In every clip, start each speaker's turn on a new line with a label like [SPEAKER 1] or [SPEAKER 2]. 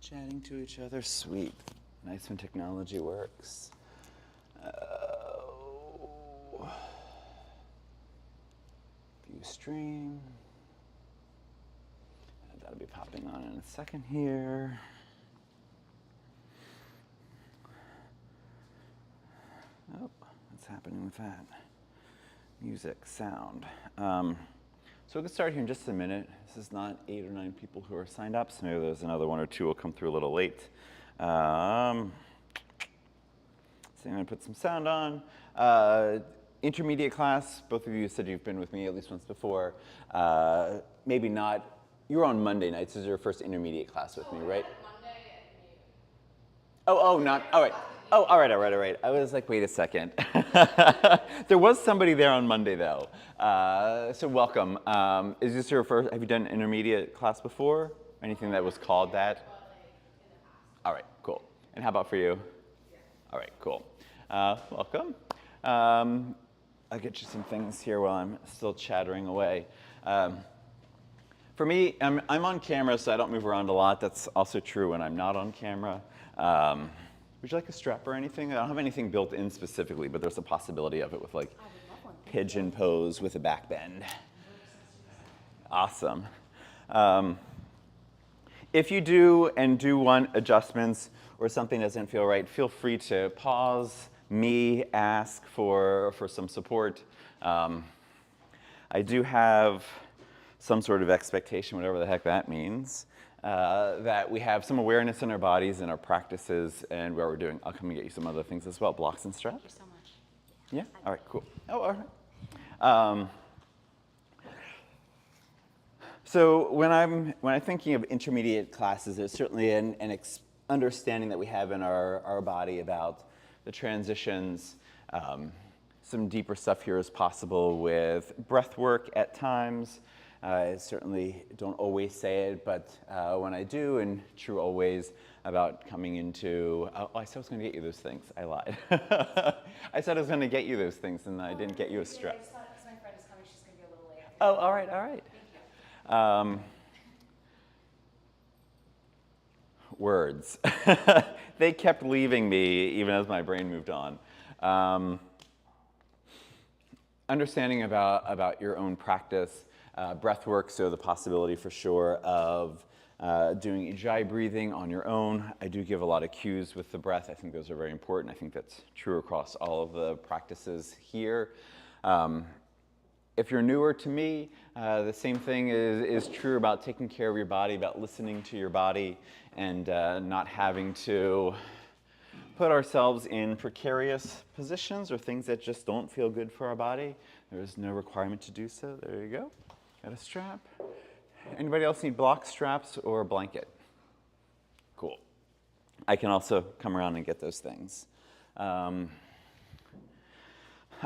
[SPEAKER 1] chatting to each other. Sweet. Nice when technology works. View stream. That'll be popping on in a second here. Oh, what's happening with that? Music, sound. So we can start here in just a minute. This is not 8 or 9 people who are signed up, so maybe there's another 1 or 2 will come through a little late. So I'm going to put some sound on. Intermediate class, both of you said you've been with me at least once before. Maybe not. You were on Monday nights. This is your first intermediate class with me, right?
[SPEAKER 2] Monday at noon.
[SPEAKER 1] Oh, not, all right. Oh, all right. I was like, wait a second. There was somebody there on Monday, though. So welcome. Is this your first, have you done intermediate class before? Anything that was called that? All right, cool. And how about for you?
[SPEAKER 2] Yeah.
[SPEAKER 1] All right, cool. Welcome. I'll get you some things here while I'm still chattering away. For me, I'm on camera, so I don't move around a lot. That's also true when I'm not on camera. Would you like a strap or anything? I don't have anything built in specifically, but there's a possibility of it with like pigeon pose with a back bend. Awesome. If you do want adjustments or something doesn't feel right, feel free to pause me, ask for some support. I do have some sort of expectation, whatever the heck that means, that we have some awareness in our bodies and our practices and where we're doing. I'll come and get you some other things as well, blocks and straps.
[SPEAKER 2] Thank you so much.
[SPEAKER 1] Yeah? All right, cool. Oh, all right. So when I'm thinking of intermediate classes, there's certainly an understanding that we have in our body about the transitions. Some deeper stuff here is possible with breath work at times. I certainly don't always say it, but when I do, and true always, about coming into, I said I was going to get you those things. I lied. I said I was going to get you those things, and I didn't get you a strap.
[SPEAKER 2] I just thought, because my friend is coming, she's going to be a little late.
[SPEAKER 1] Oh, all right.
[SPEAKER 2] Thank you.
[SPEAKER 1] Words. They kept leaving me even as my brain moved on. Understanding about your own practice, breath work, so the possibility for sure of doing ujjayi breathing on your own. I do give a lot of cues with the breath. I think those are very important. I think that's true across all of the practices here. If you're newer to me, the same thing is true about taking care of your body, about listening to your body, and not having to put ourselves in precarious positions or things that just don't feel good for our body. There is no requirement to do so. There you go. Got a strap. Anybody else need block straps or a blanket? Cool. I can also come around and get those things.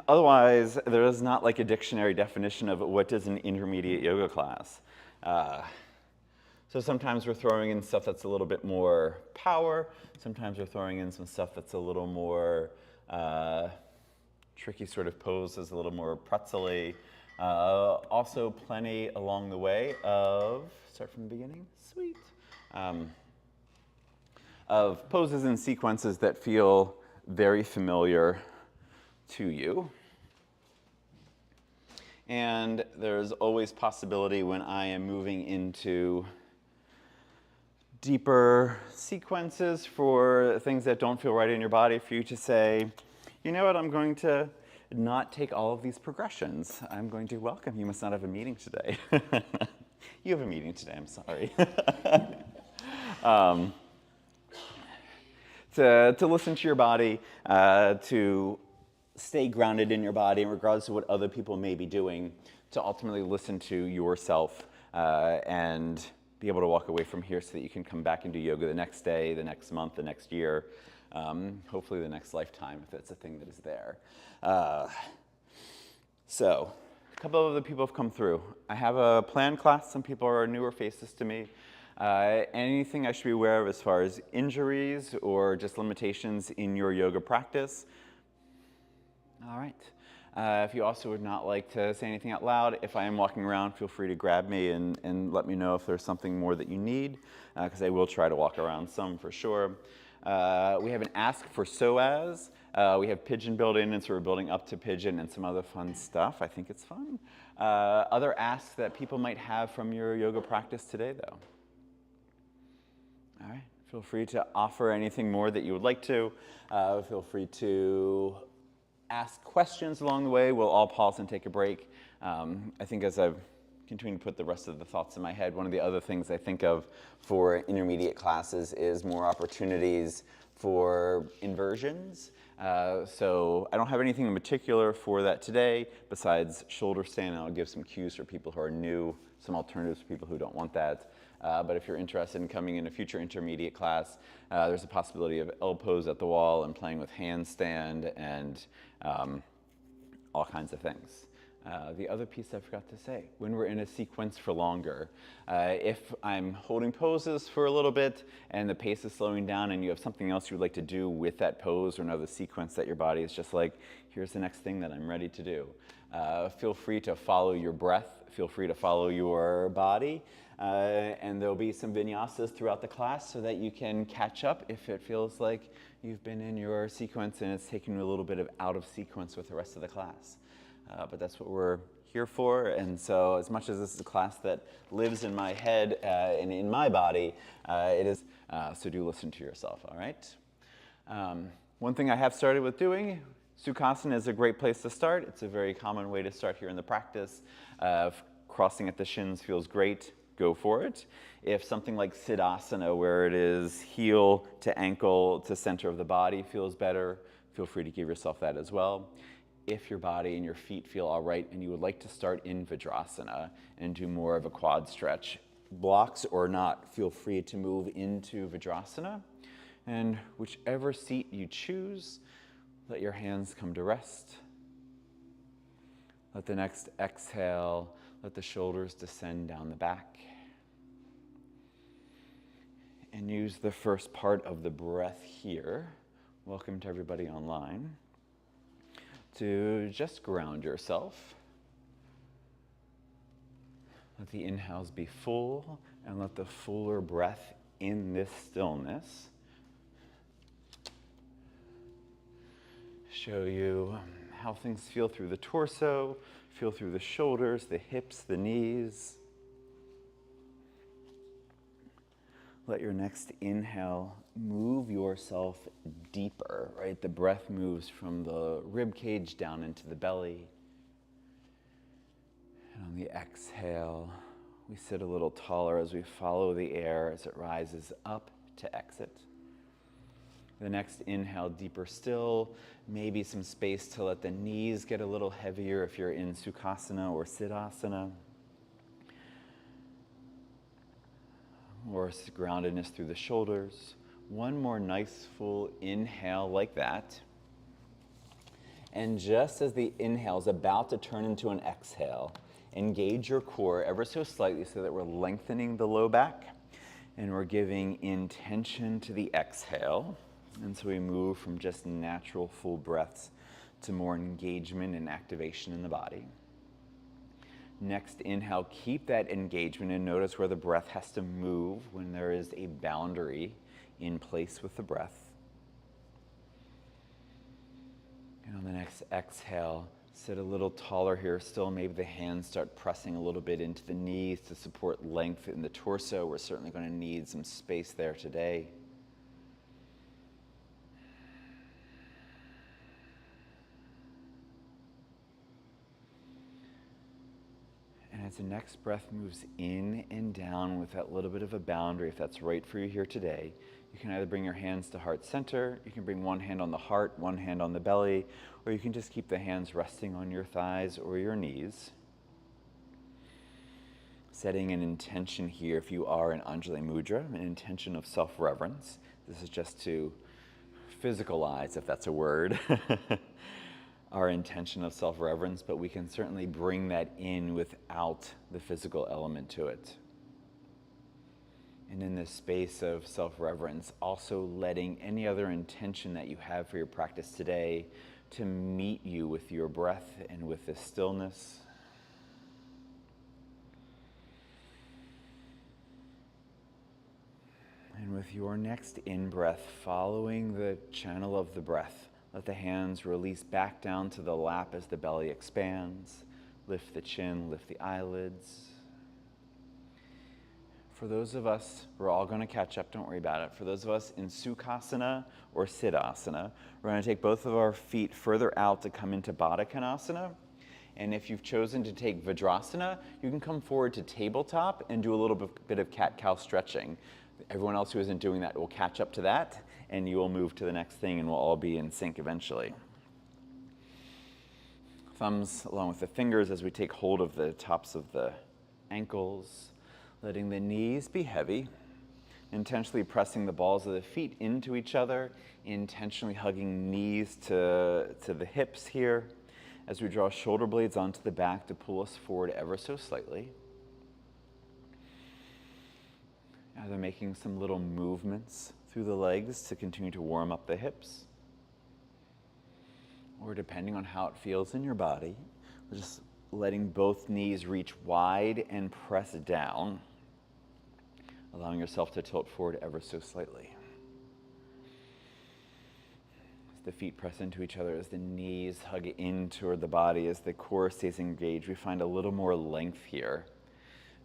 [SPEAKER 1] Otherwise, there is not like a dictionary definition of what is an intermediate yoga class. So sometimes we're throwing in stuff that's a little bit more power. Sometimes we're throwing in some stuff that's a little more tricky sort of poses, a little more pretzel-y. Also plenty along the way of, start from the beginning, sweet, of poses and sequences that feel very familiar to you. And there's always possibility when I am moving into deeper sequences for things that don't feel right in your body for you to say, you know what, I'm going to not take all of these progressions. I'm going to welcome. You must not have a meeting today. You have a meeting today, I'm sorry. To listen to your body, to stay grounded in your body, regardless of what other people may be doing, to ultimately listen to yourself and be able to walk away from here so that you can come back and do yoga the next day, the next month, the next year, hopefully the next lifetime, if it's a thing that is there. So, a couple of other people have come through. I have a planned class. Some people are newer faces to me. Anything I should be aware of as far as injuries or just limitations in your yoga practice? All right. If you also would not like to say anything out loud, if I am walking around, feel free to grab me and let me know if there's something more that you need, because I will try to walk around some for sure. We have an ask for SOAS. We have pigeon built in, and so we're building up to pigeon and some other fun stuff. I think it's fun. Other asks that people might have from your yoga practice today, though. All right, feel free to offer anything more that you would like to. Feel free to ask questions along the way. We'll all pause and take a break. I think as I've continued to put the rest of the thoughts in my head, one of the other things I think of for intermediate classes is more opportunities for inversions. So I don't have anything in particular for that today besides shoulder stand, and I'll give some cues for people who are new, some alternatives for people who don't want that. But if you're interested in coming in a future intermediate class, there's a possibility of L pose at the wall and playing with handstand and all kinds of things. The other piece I forgot to say, when we're in a sequence for longer, if I'm holding poses for a little bit and the pace is slowing down and you have something else you would like to do with that pose or another sequence that your body is just like, here's the next thing that I'm ready to do. Feel free to follow your breath, feel free to follow your body, and there'll be some vinyasas throughout the class so that you can catch up if it feels like you've been in your sequence and it's taken you a little bit of out of sequence with the rest of the class. But that's what we're here for, and so as much as this is a class that lives in my head and in my body, it is, so do listen to yourself, all right? One thing I have started with doing, Sukhasana is a great place to start. It's a very common way to start here in the practice. If crossing at the shins feels great, go for it. If something like Siddhasana, where it is heel to ankle to center of the body, feels better, feel free to give yourself that as well. If your body and your feet feel all right and you would like to start in Vajrasana and do more of a quad stretch, blocks or not, feel free to move into Vajrasana. And whichever seat you choose, let your hands come to rest. Let the next exhale, let the shoulders descend down the back. And use the first part of the breath here. Welcome to everybody online. To just ground yourself. Let the inhales be full and let the fuller breath in this stillness show you how things feel through the torso, feel through the shoulders, the hips, the knees. Let your next inhale move yourself deeper, right? The breath moves from the rib cage down into the belly. And on the exhale, we sit a little taller as we follow the air as it rises up to exit. The next inhale, deeper still, maybe some space to let the knees get a little heavier if you're in Sukhasana or Siddhasana. Or groundedness through the shoulders. One more nice full inhale like that. And just as the inhale is about to turn into an exhale, engage your core ever so slightly so that we're lengthening the low back and we're giving intention to the exhale. And so we move from just natural full breaths to more engagement and activation in the body. Next inhale, keep that engagement and notice where the breath has to move when there is a boundary in place with the breath. And on the next exhale, sit a little taller here. Still, maybe the hands start pressing a little bit into the knees to support length in the torso. We're certainly going to need some space there today. And as the next breath moves in and down with that little bit of a boundary, if that's right for you here today, you can either bring your hands to heart center, you can bring one hand on the heart, one hand on the belly, or you can just keep the hands resting on your thighs or your knees. Setting an intention here, if you are in Anjali Mudra, an intention of self-reverence. This is just to physicalize, if that's a word, our intention of self-reverence, but we can certainly bring that in without the physical element to it. And in this space of self-reverence, also letting any other intention that you have for your practice today to meet you with your breath and with the stillness. And with your next in-breath, following the channel of the breath, let the hands release back down to the lap as the belly expands. Lift the chin, lift the eyelids. For those of us, we're all going to catch up, don't worry about it. For those of us in Sukhasana or Siddhasana, we're going to take both of our feet further out to come into Baddha Konasana. And if you've chosen to take Vajrasana, you can come forward to tabletop and do a little bit of cat-cow stretching. Everyone else who isn't doing that will catch up to that, and you will move to the next thing, and we'll all be in sync eventually. Thumbs along with the fingers as we take hold of the tops of the ankles, letting the knees be heavy, intentionally pressing the balls of the feet into each other, intentionally hugging knees to the hips here as we draw shoulder blades onto the back to pull us forward ever so slightly. Either making some little movements through the legs to continue to warm up the hips, or depending on how it feels in your body, just letting both knees reach wide and press down, allowing yourself to tilt forward ever so slightly. As the feet press into each other, as the knees hug in toward the body, as the core stays engaged, we find a little more length here.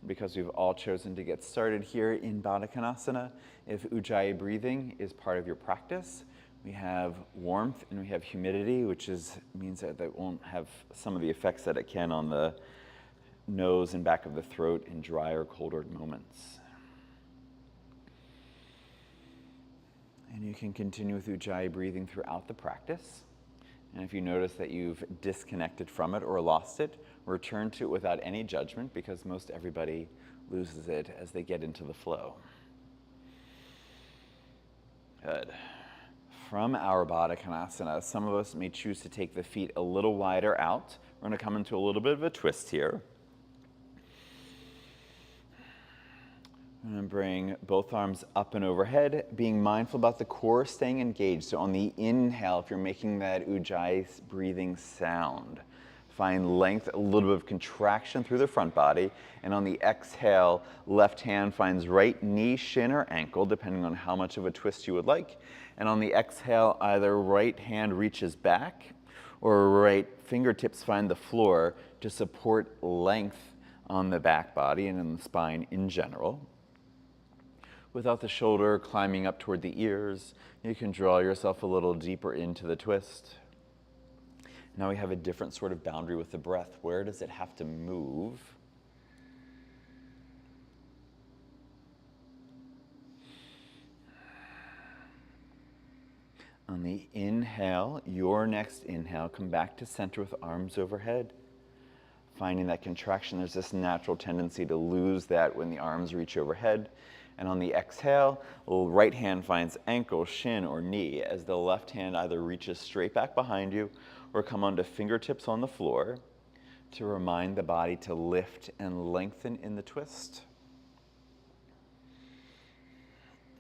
[SPEAKER 1] Because we've all chosen to get started here in Baddha Konasana, if Ujjayi breathing is part of your practice, we have warmth and we have humidity, which means that won't have some of the effects that it can on the nose and back of the throat in drier, colder moments. And you can continue with Ujjayi breathing throughout the practice. And if you notice that you've disconnected from it or lost it, return to it without any judgment, because most everybody loses it as they get into the flow. Good. From our Baddha Konasana, some of us may choose to take the feet a little wider out. We're going to come into a little bit of a twist here. I'm going to bring both arms up and overhead, being mindful about the core staying engaged. So on the inhale, if you're making that Ujjayi breathing sound, find length, a little bit of contraction through the front body. And on the exhale, left hand finds right knee, shin, or ankle, depending on how much of a twist you would like. And on the exhale, either right hand reaches back or right fingertips find the floor to support length on the back body and in the spine in general. Without the shoulder climbing up toward the ears, you can draw yourself a little deeper into the twist. Now we have a different sort of boundary with the breath. Where does it have to move? On the inhale, your next inhale, come back to center with arms overhead. Finding that contraction, there's this natural tendency to lose that when the arms reach overhead. And on the exhale, the right hand finds ankle, shin, or knee as the left hand either reaches straight back behind you or come onto fingertips on the floor to remind the body to lift and lengthen in the twist.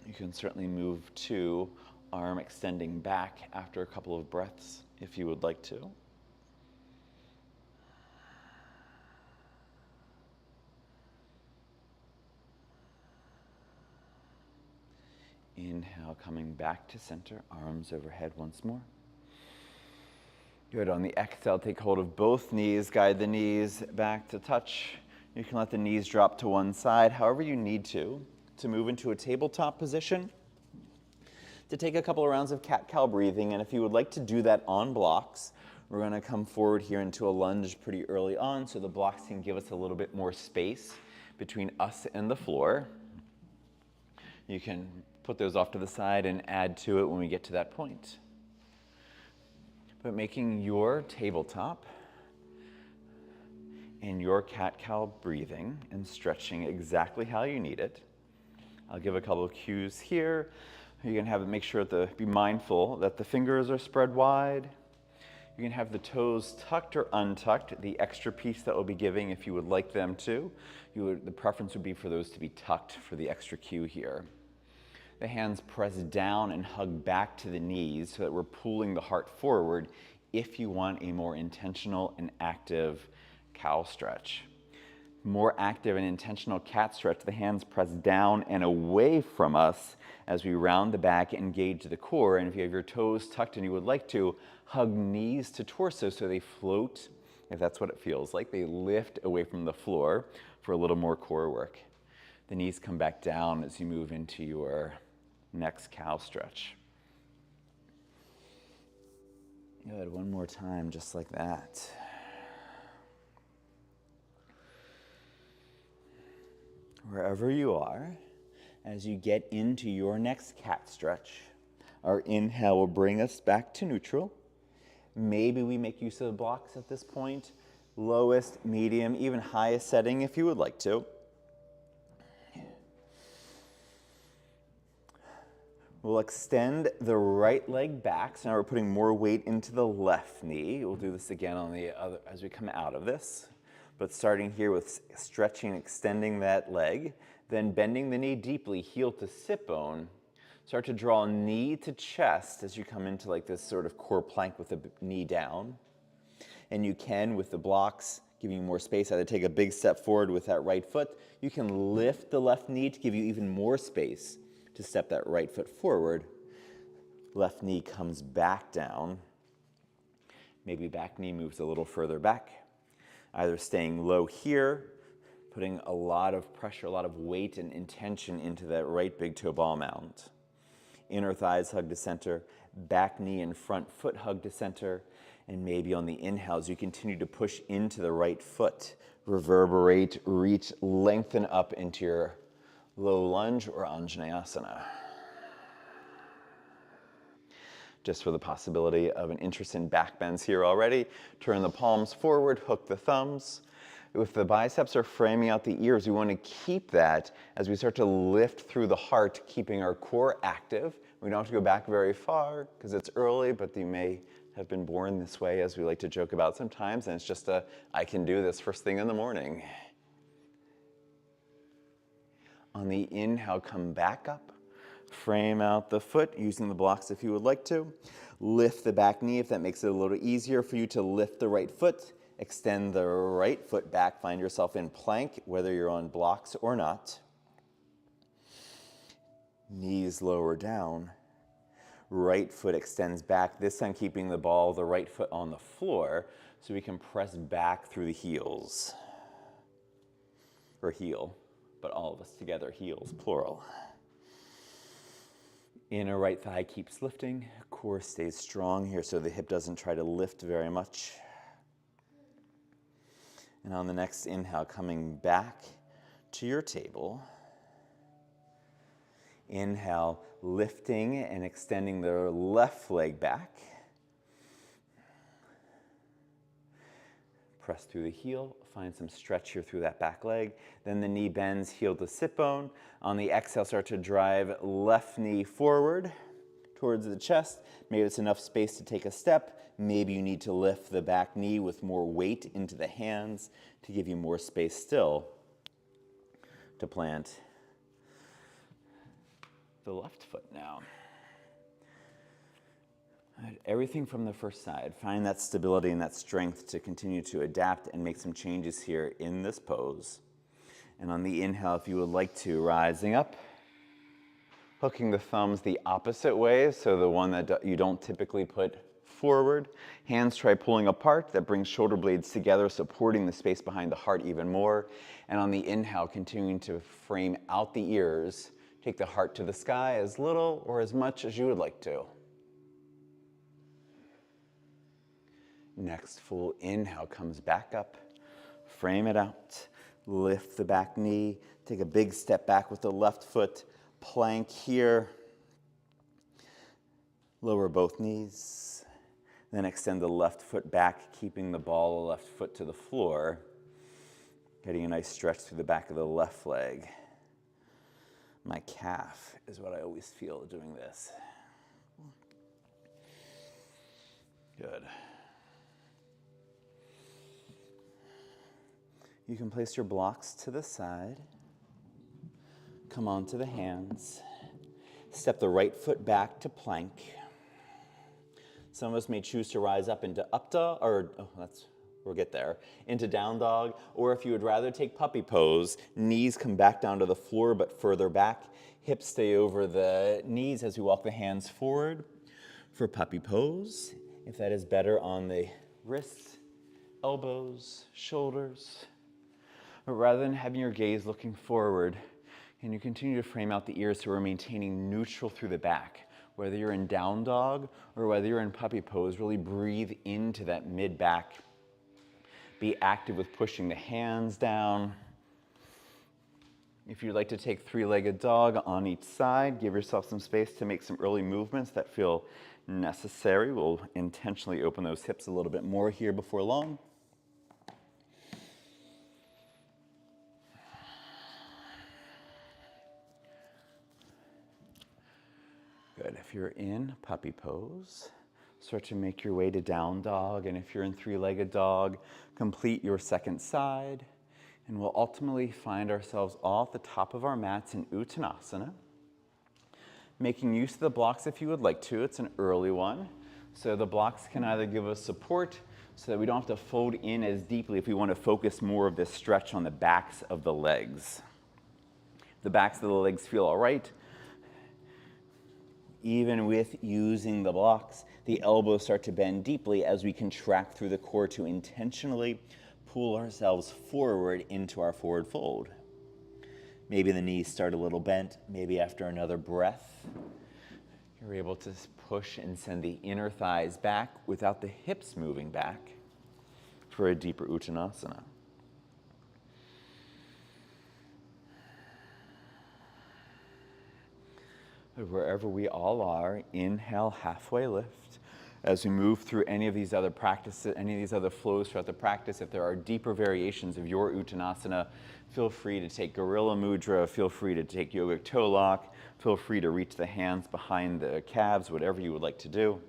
[SPEAKER 1] You can certainly move to arm extending back after a couple of breaths if you would like to. Inhale, coming back to center, arms overhead once more. Good. On the exhale, take hold of both knees, guide the knees back to touch. You can let the knees drop to one side, however you need to move into a tabletop position, to take a couple of rounds of cat-cow breathing. And if you would like to do that on blocks, we're going to come forward here into a lunge pretty early on so the blocks can give us a little bit more space between us and the floor. You can put those off to the side and add to it when we get to that point. But making your tabletop and your cat-cow breathing and stretching exactly how you need it. I'll give a couple of cues here. You can have it, make sure to be mindful that the fingers are spread wide. You can have the toes tucked or untucked, the extra piece that we'll be giving if you would like them to. The preference would be for those to be tucked for the extra cue here. The hands press down and hug back to the knees so that we're pulling the heart forward if you want a more intentional and active cow stretch. More active and intentional cat stretch, the hands press down and away from us as we round the back, engage the core. And if you have your toes tucked and you would like to, hug knees to torso so they float, if that's what it feels like. They lift away from the floor for a little more core work. The knees come back down as you move into your next cow stretch. Good, one more time, just like that. Wherever you are, as you get into your next cat stretch, our inhale will bring us back to neutral. Maybe we make use of the blocks at this point, lowest, medium, even highest setting if you would like to. We'll extend the right leg back, so now we're putting more weight into the left knee. We'll do this again on the other as we come out of this. But starting here with stretching, extending that leg, then bending the knee deeply, heel to sit bone. Start to draw knee to chest as you come into like this sort of core plank with the knee down. And you can, with the blocks, giving you more space, either take a big step forward with that right foot. You can lift the left knee to give you even more space to step that right foot forward. Left knee comes back down. Maybe back knee moves a little further back. Either staying low here, putting a lot of pressure, a lot of weight and intention into that right big toe ball mound. Inner thighs hug to center, back knee and front foot hug to center, and maybe on the inhales, you continue to push into the right foot. Reverberate, reach, lengthen up into your low lunge or Anjaneyasana. Just for the possibility of an interest in back bends here already, turn the palms forward, hook the thumbs. If the biceps are framing out the ears, we want to keep that as we start to lift through the heart, keeping our core active. We don't have to go back very far because it's early, but you may have been born this way, as we like to joke about sometimes, and it's just I can do this first thing in the morning. On the inhale, come back up. Frame out the foot using the blocks if you would like to. Lift the back knee if that makes it a little easier for you to lift the right foot. Extend the right foot back. Find yourself in plank, whether you're on blocks or not. Knees lower down. Right foot extends back, this time keeping the right foot on the floor, so we can press back through the heels. Or heel, but all of us together, heels, plural. Inner right thigh keeps lifting. Core stays strong here so the hip doesn't try to lift very much. And on the next inhale, coming back to your table. Inhale, lifting and extending the left leg back. Press through the heel, find some stretch here through that back leg. Then the knee bends, heel to sit bone. On the exhale, start to drive left knee forward towards the chest. Maybe it's enough space to take a step. Maybe you need to lift the back knee with more weight into the hands to give you more space still to plant the left foot now. Everything from the first side. Find that stability and that strength to continue to adapt and make some changes here in this pose. And on the inhale, if you would like to, rising up, hooking the thumbs the opposite way, so the one that you don't typically put forward. Hands try pulling apart. That brings shoulder blades together, supporting the space behind the heart even more. And on the inhale, continuing to frame out the ears. Take the heart to the sky as little or as much as you would like to. Next full inhale comes back up. Frame it out. Lift the back knee. Take a big step back with the left foot. Plank here. Lower both knees. Then extend the left foot back, keeping the ball of the left foot to the floor. Getting a nice stretch through the back of the left leg. My calf is what I always feel doing this. Good. You can place your blocks to the side. Come onto the hands. Step the right foot back to plank. Some of us may choose to rise up into up dog, or we'll get there, into down dog, or if you would rather take puppy pose, knees come back down to the floor but further back, hips stay over the knees as we walk the hands forward for puppy pose. If that is better on the wrists, elbows, shoulders. But rather than having your gaze looking forward, and you continue to frame out the ears so we're maintaining neutral through the back. Whether you're in down dog or whether you're in puppy pose, really breathe into that mid-back. Be active with pushing the hands down. If you'd like to take three-legged dog on each side, give yourself some space to make some early movements that feel necessary. We'll intentionally open those hips a little bit more here before long. Good. If you're in puppy pose, start to make your way to down dog. And if you're in three-legged dog, complete your second side. And we'll ultimately find ourselves all at the top of our mats in Uttanasana. Making use of the blocks if you would like to. It's an early one. So the blocks can either give us support so that we don't have to fold in as deeply if we want to focus more of this stretch on the backs of the legs. The backs of the legs feel all right. Even with using the blocks, the elbows start to bend deeply as we contract through the core to intentionally pull ourselves forward into our forward fold. Maybe the knees start a little bent. Maybe after another breath, you're able to push and send the inner thighs back without the hips moving back for a deeper Uttanasana. Wherever we all are, inhale, halfway lift. As we move through any of these other practices, any of these other flows throughout the practice, if there are deeper variations of your Uttanasana, feel free to take Gorilla Mudra, feel free to take Yogic Toe Lock, feel free to reach the hands behind the calves, whatever you would like to do.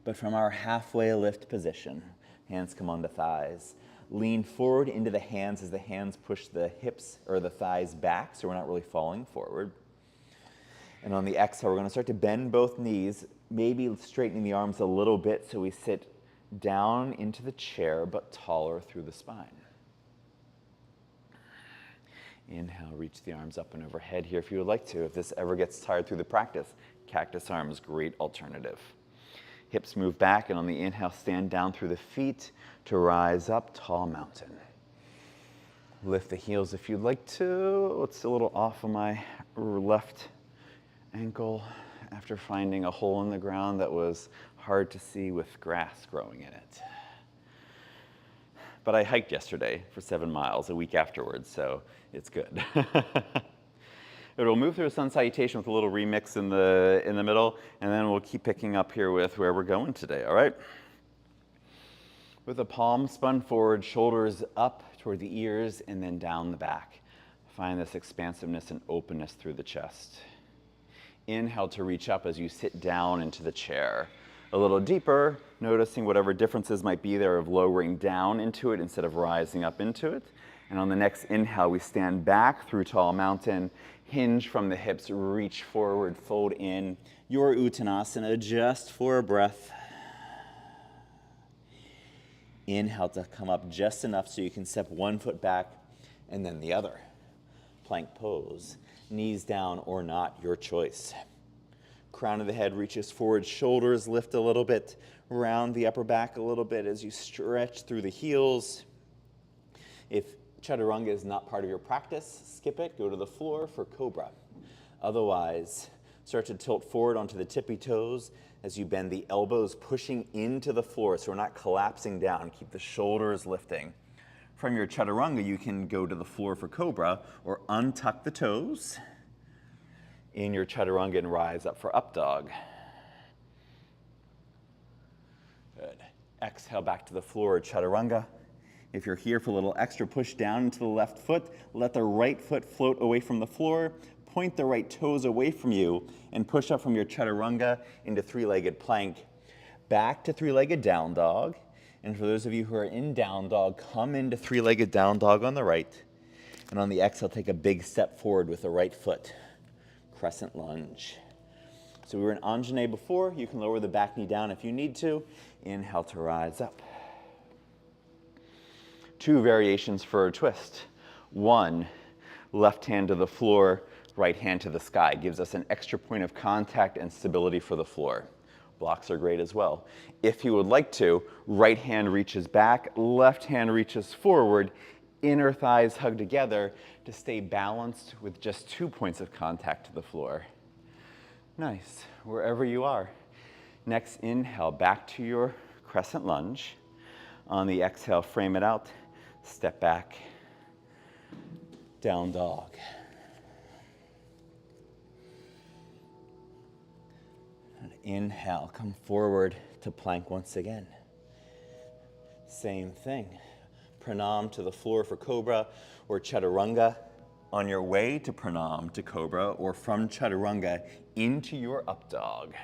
[SPEAKER 1] But from our halfway lift position, hands come on the thighs. Lean forward into the hands as the hands push the hips or the thighs back so we're not really falling forward. And on the exhale, we're going to start to bend both knees, maybe straightening the arms a little bit so we sit down into the chair but taller through the spine. Inhale, reach the arms up and overhead here if you would like to. If this ever gets tired through the practice, cactus arms, great alternative. Hips move back, and on the inhale, stand down through the feet to rise up, tall mountain. Lift the heels if you'd like to. It's a little off of my left ankle after finding a hole in the ground that was hard to see with grass growing in it. But I hiked yesterday for 7 miles a week afterwards, so it's good. It'll move through a sun salutation with a little remix in the middle, and then we'll keep picking up here with where we're going today, all right? With the palms spun forward, shoulders up toward the ears, and then down the back. Find this expansiveness and openness through the chest. Inhale to reach up as you sit down into the chair. A little deeper, noticing whatever differences might be there of lowering down into it instead of rising up into it. And on the next inhale, we stand back through tall mountain, hinge from the hips, reach forward, fold in. Your Uttanasana just for a breath. Inhale to come up just enough so you can step one foot back and then the other. Plank pose. Knees down or not, your choice. Crown of the head reaches forward, shoulders lift a little bit, round the upper back a little bit as you stretch through the heels. If Chaturanga is not part of your practice, skip it, go to the floor for Cobra. Otherwise, start to tilt forward onto the tippy toes as you bend the elbows, pushing into the floor so we're not collapsing down. Keep the shoulders lifting. From your Chaturanga, you can go to the floor for Cobra or untuck the toes in your Chaturanga and rise up for Up Dog. Good. Exhale back to the floor, Chaturanga. If you're here for a little extra, push down into the left foot. Let the right foot float away from the floor. Point the right toes away from you and push up from your Chaturanga into three-legged plank. Back to three-legged down dog. And for those of you who are in down dog, come into three-legged down dog on the right. And on the exhale, take a big step forward with the right foot. Crescent lunge. So we were in Anjane before. You can lower the back knee down if you need to. Inhale to rise up. 2 variations for a twist. 1, left hand to the floor, right hand to the sky. Gives us an extra point of contact and stability for the floor. Blocks are great as well. If you would like to, right hand reaches back, left hand reaches forward, inner thighs hug together to stay balanced with just 2 points of contact to the floor. Nice, wherever you are. Next, inhale, back to your crescent lunge. On the exhale, frame it out, step back, down dog. And inhale, come forward to plank once again. Same thing. Pranam to the floor for cobra or chaturanga. On your way to pranam to cobra or from chaturanga into your up dog.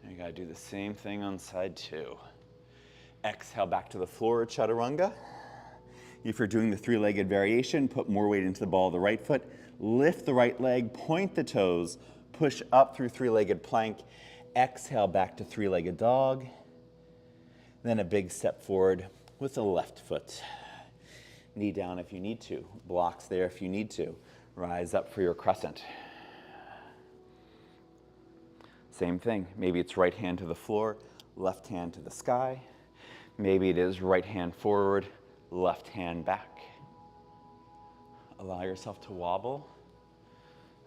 [SPEAKER 1] And you gotta do the same thing on side 2. Exhale back to the floor, chaturanga. If you're doing the 3-legged variation, put more weight into the ball of the right foot, lift the right leg, point the toes, push up through 3-legged plank, exhale back to 3-legged dog, then a big step forward with the left foot. Knee down if you need to, blocks there if you need to. Rise up for your crescent. Same thing, maybe it's right hand to the floor, left hand to the sky. Maybe it is right hand forward, left hand back. Allow yourself to wobble.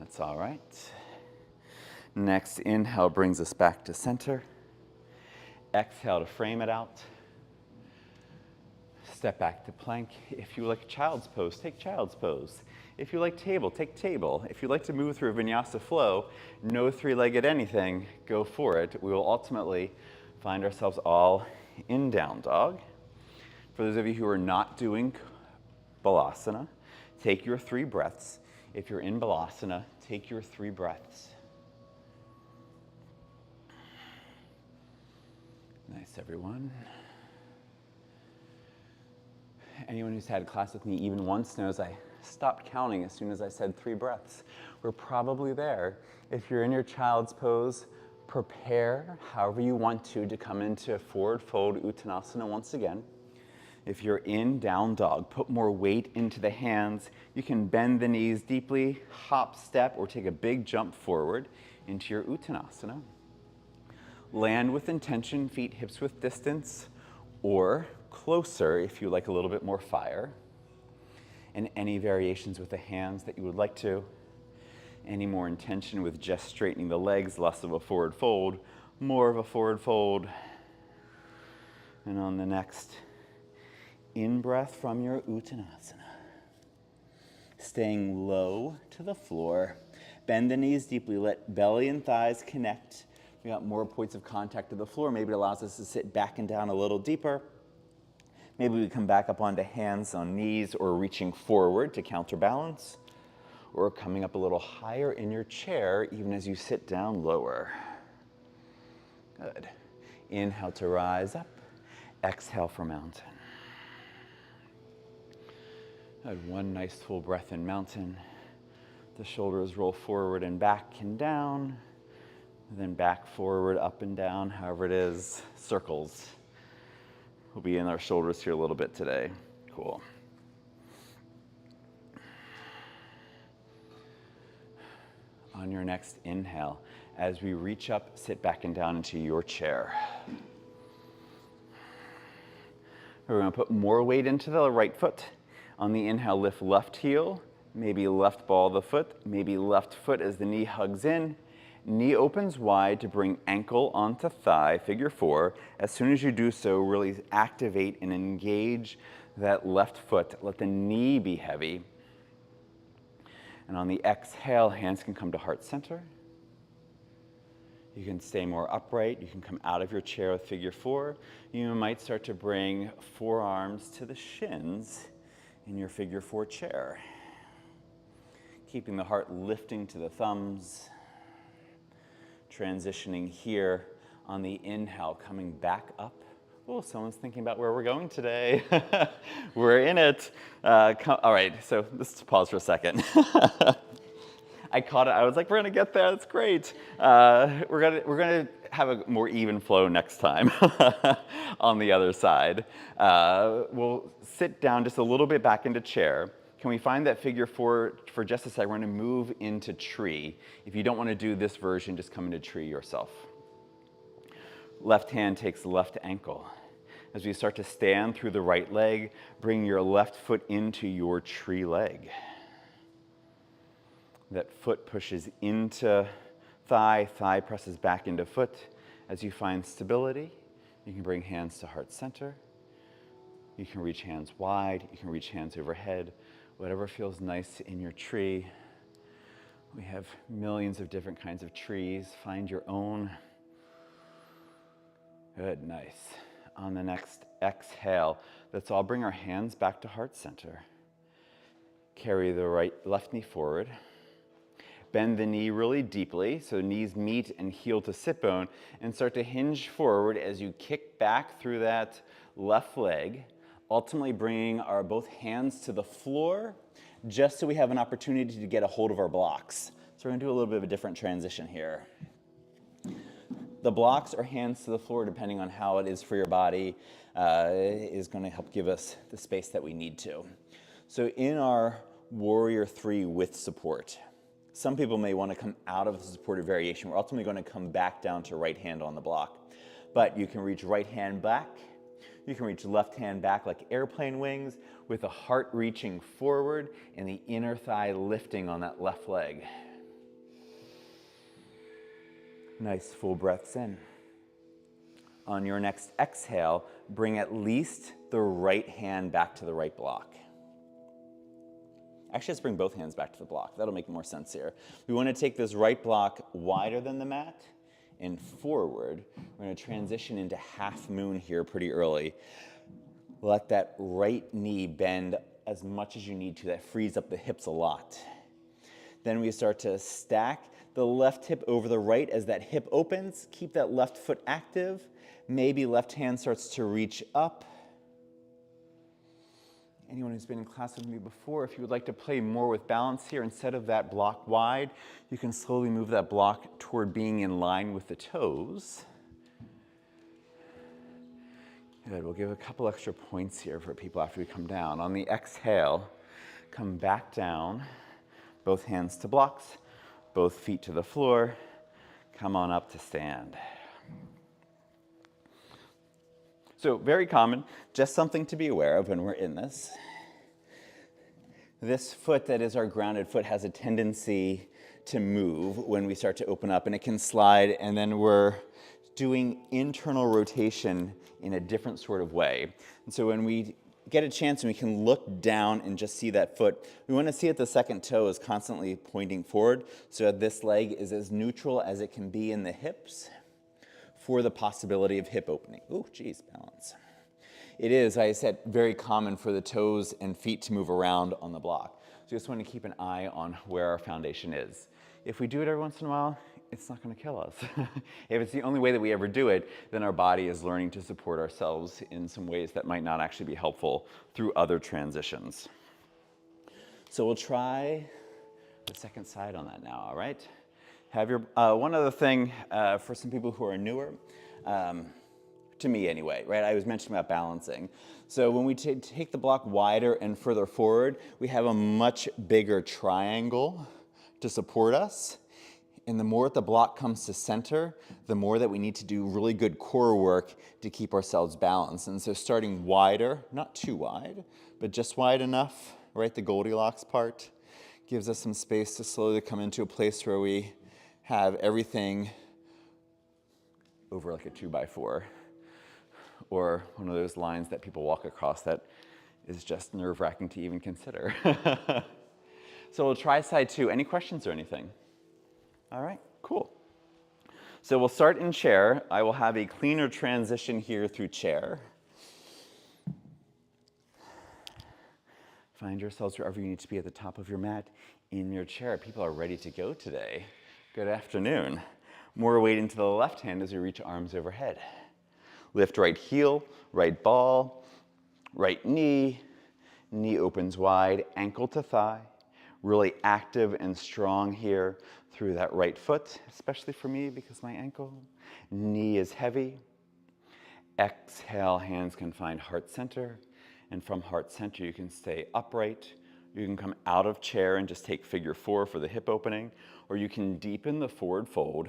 [SPEAKER 1] That's all right. Next inhale brings us back to center. Exhale to frame it out. Step back to plank. If you like child's pose, take child's pose. If you like table, take table. If you like to move through a vinyasa flow, no 3-legged anything, go for it. We will ultimately find ourselves all in down dog. For those of you who are not doing balasana, take your 3 breaths. If you're in balasana, take your 3 breaths. Nice, everyone. Anyone who's had class with me even once knows I stopped counting as soon as I said 3 breaths. We're probably there. If you're in your child's pose, prepare however you want to come into forward fold uttanasana once again. If you're in down dog, put more weight into the hands. You can bend the knees deeply, hop, step, or take a big jump forward into your uttanasana. Land with intention, feet hips width distance, or closer if you like a little bit more fire. And any variations with the hands that you would like to. Any more intention with just straightening the legs, less of a forward fold, more of a forward fold. And on the next in-breath from your uttanasana. Staying low to the floor. Bend the knees deeply, let belly and thighs connect. We got more points of contact to the floor. Maybe it allows us to sit back and down a little deeper. Maybe we come back up onto hands on knees or reaching forward to counterbalance, or coming up a little higher in your chair even as you sit down lower. Good. Inhale to rise up. Exhale for mountain. Good. One nice full breath in mountain. The shoulders roll forward and back and down. Then back, forward, up and down, however it is, circles. We'll be in our shoulders here a little bit today. Cool. On your next inhale, as we reach up, sit back and down into your chair. We're going to put more weight into the right foot. On the inhale, lift left heel, maybe left ball of the foot, maybe left foot as the knee hugs in. Knee opens wide to bring ankle onto thigh, figure 4. As soon as you do so, really activate and engage that left foot. Let the knee be heavy. And on the exhale, hands can come to heart center. You can stay more upright. You can come out of your chair with figure 4. You might start to bring forearms to the shins in your figure 4 chair. Keeping the heart lifting to the thumbs. Transitioning here on the inhale, coming back up. Oh, someone's thinking about where we're going today. We're in it. All right, so let's pause for a second. I caught it. I was like, we're gonna get there. That's great. We're gonna have a more even flow next time on the other side. We'll sit down just a little bit back into chair. Can we find that figure four for just a second? We're going to move into tree. If you don't want to do this version, just come into tree yourself. Left hand takes left ankle. As we start to stand through the right leg, bring your left foot into your tree leg. That foot pushes into thigh, thigh presses back into foot. As you find stability, you can bring hands to heart center. You can reach hands wide, you can reach hands overhead. Whatever feels nice in your tree. We have millions of different kinds of trees. Find your own. Good, nice. On the next exhale, let's all bring our hands back to heart center. Carry the left knee forward. Bend the knee really deeply so the knees meet and heel to sit bone, and start to hinge forward as you kick back through that left leg. Ultimately bringing our both hands to the floor just so we have an opportunity to get a hold of our blocks. So we're gonna do a little bit of a different transition here. The blocks or hands to the floor, depending on how it is for your body, is gonna help give us the space that we need to. So in our Warrior 3 with support, some people may wanna come out of the supported variation. We're ultimately gonna come back down to right hand on the block. But you can reach right hand back. You can reach left hand back like airplane wings with the heart reaching forward and the inner thigh lifting on that left leg. Nice full breaths in. On your next exhale, bring at least the right hand back to the right block. Actually, let's bring both hands back to the block. That'll make more sense here. We want to take this right block wider than the mat and forward. We're going to transition into half moon here pretty early. Let that right knee bend as much as you need to. That frees up the hips a lot. Then we start to stack the left hip over the right as that hip opens. Keep that left foot active. Maybe left hand starts to reach up. Anyone who's been in class with me before, if you would like to play more with balance here, instead of that block wide, you can slowly move that block toward being in line with the toes. Good, we'll give a couple extra points here for people after we come down. On the exhale, come back down, both hands to blocks, both feet to the floor. Come on up to stand. So very common, just something to be aware of when we're in this. This foot that is our grounded foot has a tendency to move when we start to open up, and it can slide, and then we're doing internal rotation in a different sort of way. And so when we get a chance and we can look down and just see that foot, we want to see that the second toe is constantly pointing forward, so that this leg is as neutral as it can be in the hips for the possibility of hip opening. Ooh, geez, balance. It is, like I said, very common for the toes and feet to move around on the block. So you just want to keep an eye on where our foundation is. If we do it every once in a while, it's not going to kill us. If it's the only way that we ever do it, then our body is learning to support ourselves in some ways that might not actually be helpful through other transitions. So we'll try the second side on that now, all right? Have your, one other thing for some people who are newer, to me anyway, right? I was mentioning about balancing. So when we take the block wider and further forward, we have a much bigger triangle to support us. And the more the block comes to center, the more that we need to do really good core work to keep ourselves balanced. And so starting wider, not too wide, but just wide enough, right? The Goldilocks part gives us some space to slowly come into a place where we have everything over like a 2x4, or one of those lines that people walk across that is just nerve-wracking to even consider. So we'll try side two. Any questions or anything? All right, cool. So we'll start in chair. I will have a cleaner transition here through chair. Find yourselves wherever you need to be at the top of your mat in your chair. People are ready to go today. Good afternoon. More weight into the left hand as we reach arms overhead. Lift right heel, right ball, right knee. Knee opens wide, ankle to thigh. Really active and strong here through that right foot, especially for me because my ankle. Knee is heavy. Exhale, hands can find heart center. And from heart center, you can stay upright. You can come out of chair and just take figure 4 for the hip opening, or you can deepen the forward fold.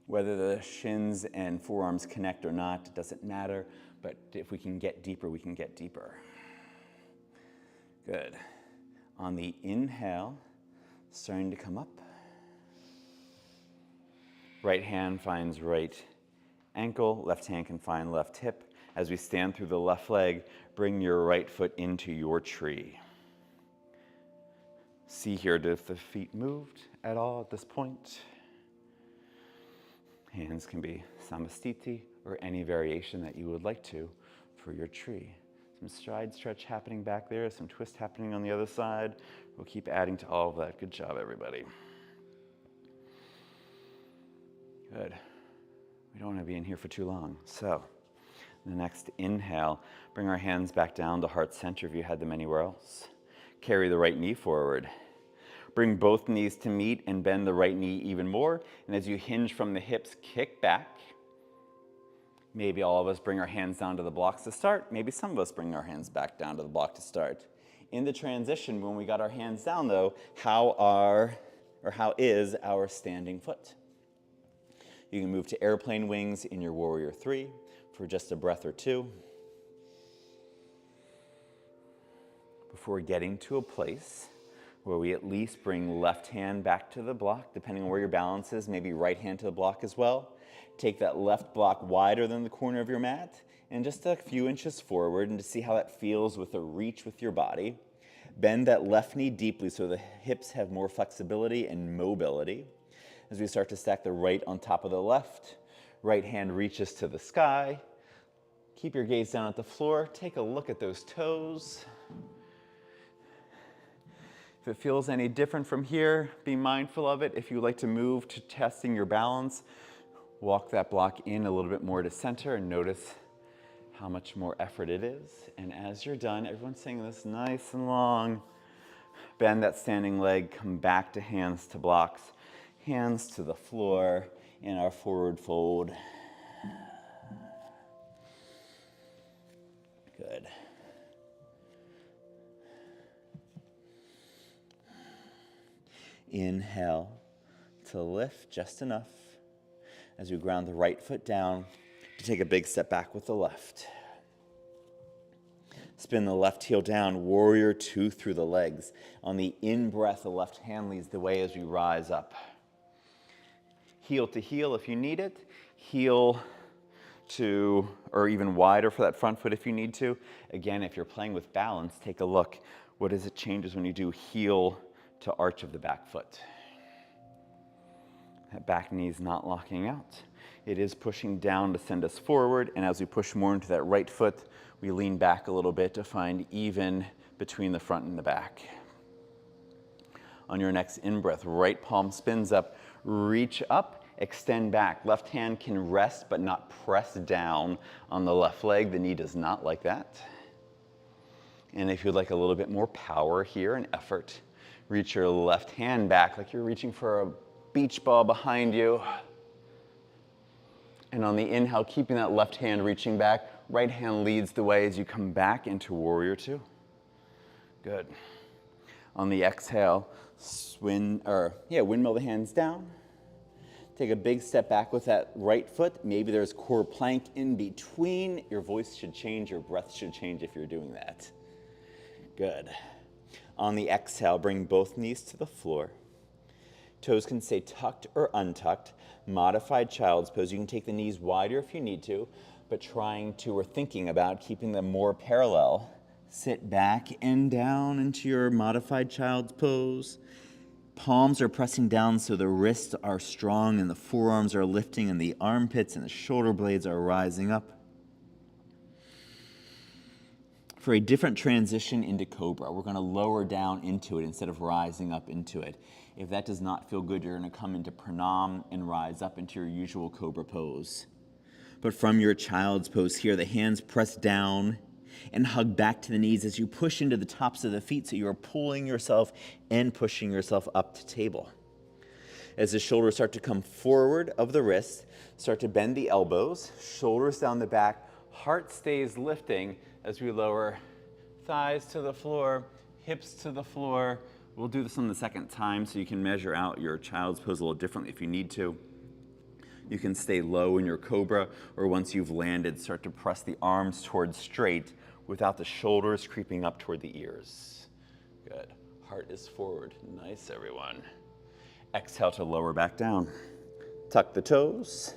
[SPEAKER 1] Whether the shins and forearms connect or not, it doesn't matter, but if we can get deeper, we can get deeper. Good. On the inhale, starting to come up. Right hand finds right ankle, left hand can find left hip. As we stand through the left leg, bring your right foot into your tree. See here if the feet moved at all at this point. Hands can be samastiti or any variation that you would like to for your tree. Some stride stretch happening back there, some twist happening on the other side. We'll keep adding to all of that. Good job, everybody. Good. We don't want to be in here for too long. So, the next inhale, bring our hands back down to heart center if you had them anywhere else. Carry the right knee forward. Bring both knees to meet and bend the right knee even more. And as you hinge from the hips, kick back. Maybe all of us bring our hands down to the blocks to start. Maybe some of us bring our hands back down to the block to start. In the transition, when we got our hands down though, how is our standing foot? You can move to airplane wings in your warrior 3 for just a breath or 2. Before getting to a place where we at least bring left hand back to the block, depending on where your balance is, maybe right hand to the block as well. Take that left block wider than the corner of your mat and just a few inches forward, and to see how that feels with a reach with your body. Bend that left knee deeply so the hips have more flexibility and mobility. As we start to stack the right on top of the left, right hand reaches to the sky. Keep your gaze down at the floor. Take a look at those toes. If it feels any different from here, be mindful of it. If you like to move to testing your balance, walk that block in a little bit more to center and notice how much more effort it is. And as you're done, everyone's saying this nice and long. Bend that standing leg, come back to hands to blocks, hands to the floor in our forward fold. Good. Inhale to lift just enough as we ground the right foot down to take a big step back with the left. Spin the left heel down, warrior 2 through the legs. On the in-breath, the left hand leads the way as we rise up. Heel to heel if you need it. Heel to, or even wider for that front foot if you need to. Again, if you're playing with balance, take a look. What does it changes when you do heel to arch of the back foot? That back knee is not locking out. It is pushing down to send us forward, and as we push more into that right foot, we lean back a little bit to find even between the front and the back. On your next in-breath, right palm spins up, reach up, extend back. Left hand can rest but not press down on the left leg. The knee does not like that. And if you'd like a little bit more power here and effort, reach your left hand back like you're reaching for a beach ball behind you. And on the inhale, keeping that left hand reaching back, right hand leads the way as you come back into warrior 2. Good. On the exhale, windmill the hands down. Take a big step back with that right foot. Maybe there's core plank in between. Your voice should change, your breath should change if you're doing that. Good. On the exhale, bring both knees to the floor. Toes can stay tucked or untucked. Modified child's pose. You can take the knees wider if you need to, but trying to or thinking about keeping them more parallel. Sit back and down into your modified child's pose. Palms are pressing down so the wrists are strong and the forearms are lifting and the armpits and the shoulder blades are rising up. For a different transition into Cobra, we're going to lower down into it instead of rising up into it. If that does not feel good, you're going to come into Pranam and rise up into your usual Cobra pose. But from your child's pose here, the hands press down
[SPEAKER 3] and hug back to the knees as you push into the tops of the feet so you're pulling yourself and pushing yourself up to table. As the shoulders start to come forward of the wrists, start to bend the elbows, shoulders down the back, heart stays lifting as we lower thighs to the floor, hips to the floor. We'll do this on the second time so you can measure out your child's pose a little differently if you need to. You can stay low in your cobra, or once you've landed, start to press the arms towards straight without the shoulders creeping up toward the ears. Good. Heart is forward. Nice, everyone. Exhale to lower back down. Tuck the toes.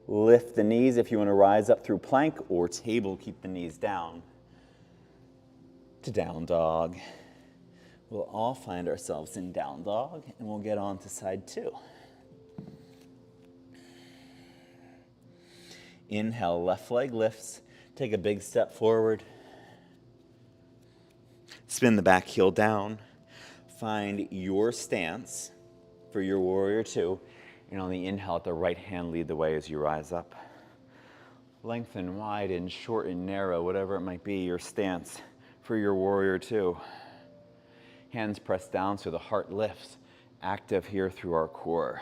[SPEAKER 3] Lift the knees if you want to rise up through plank or table. Keep the knees down. To down dog. We'll all find ourselves in down dog, and we'll get on to side 2. Inhale, left leg lifts. Take a big step forward. Spin the back heel down. Find your stance for your warrior 2. And on the inhale, let the right hand lead the way as you rise up. Lengthen, widen, shorten, narrow, whatever it might be, your stance for your warrior 2. Hands pressed down so the heart lifts, active here through our core.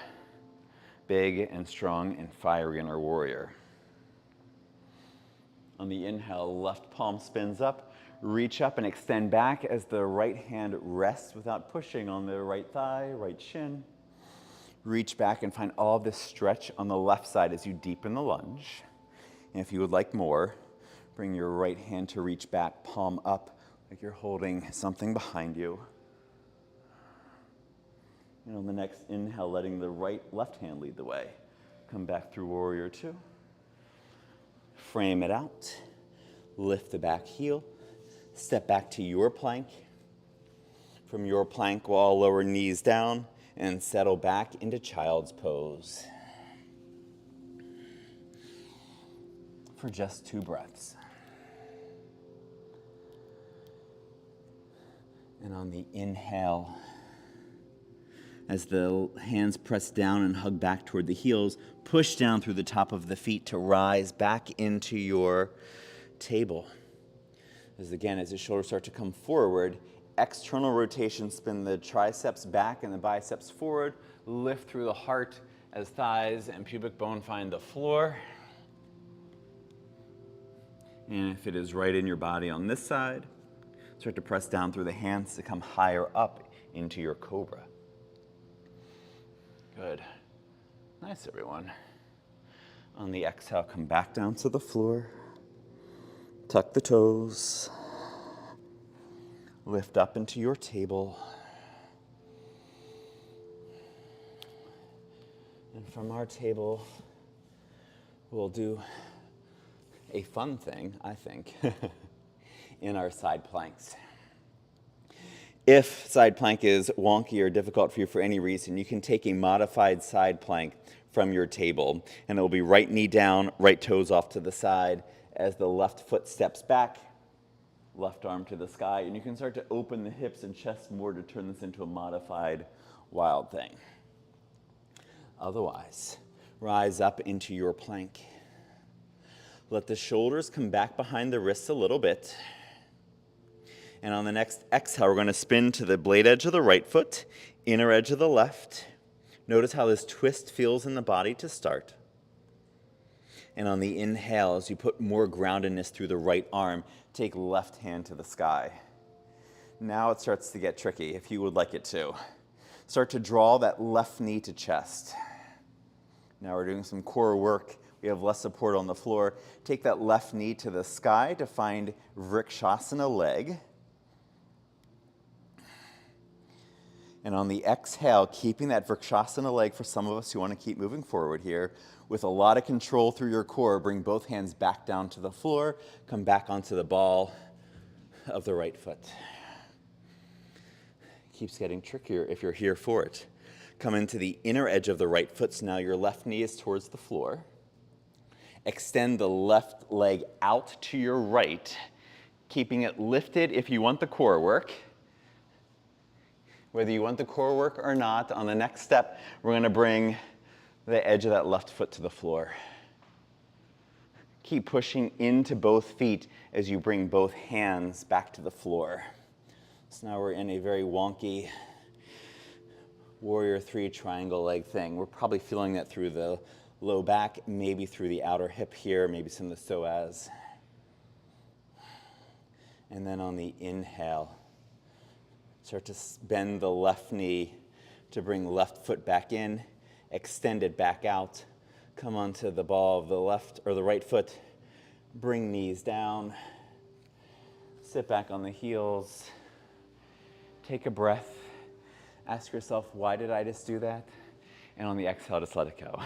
[SPEAKER 3] Big and strong and fiery in our warrior. On the inhale, left palm spins up, reach up and extend back as the right hand rests without pushing on the right thigh, right shin. Reach back and find all this stretch on the left side as you deepen the lunge. And if you would like more, bring your right hand to reach back, palm up, like you're holding something behind you. And on the next inhale, letting the left hand lead the way. Come back through warrior 2. Frame it out. Lift the back heel. Step back to your plank. From your plank, we'll lower knees down and settle back into child's pose. For just 2 breaths. And on the inhale, as the hands press down and hug back toward the heels, push down through the top of the feet to rise back into your table. As the shoulders start to come forward, external rotation, spin the triceps back and the biceps forward, lift through the heart as thighs and pubic bone find the floor. And if it is right in your body on this side, start to press down through the hands to come higher up into your cobra. Good. Nice, everyone. On the exhale, come back down to the floor. Tuck the toes. Lift up into your table. And from our table, we'll do a fun thing, I think, in our side planks. If side plank is wonky or difficult for you for any reason, you can take a modified side plank from your table, and it will be right knee down, right toes off to the side as the left foot steps back, left arm to the sky, and you can start to open the hips and chest more to turn this into a modified wild thing. Otherwise, rise up into your plank. Let the shoulders come back behind the wrists a little bit. And on the next exhale, we're going to spin to the blade edge of the right foot, inner edge of the left. Notice how this twist feels in the body to start. And on the inhale, as you put more groundedness through the right arm, take left hand to the sky. Now it starts to get tricky, if you would like it to. Start to draw that left knee to chest. Now we're doing some core work. We have less support on the floor. Take that left knee to the sky to find Vrikshasana leg. And on the exhale, keeping that Vrikshasana leg for some of us who want to keep moving forward here, with a lot of control through your core, bring both hands back down to the floor, come back onto the ball of the right foot. Keeps getting trickier if you're here for it. Come into the inner edge of the right foot, so now your left knee is towards the floor. Extend the left leg out to your right, keeping it lifted if you want the core work. Whether you want the core work or not, on the next step, we're going to bring the edge of that left foot to the floor.
[SPEAKER 1] Keep pushing into both feet as you bring both hands back to the floor. So now we're in a very wonky warrior three triangle leg thing. We're probably feeling that through the low back, maybe through the outer hip here, maybe some of the psoas. And then on the inhale, start to bend the left knee to bring left foot back in, extend it back out, come onto the ball of the left or the right foot, bring knees down, sit back on the heels, take a breath, ask yourself, why did I just do that? And on the exhale, just let it go.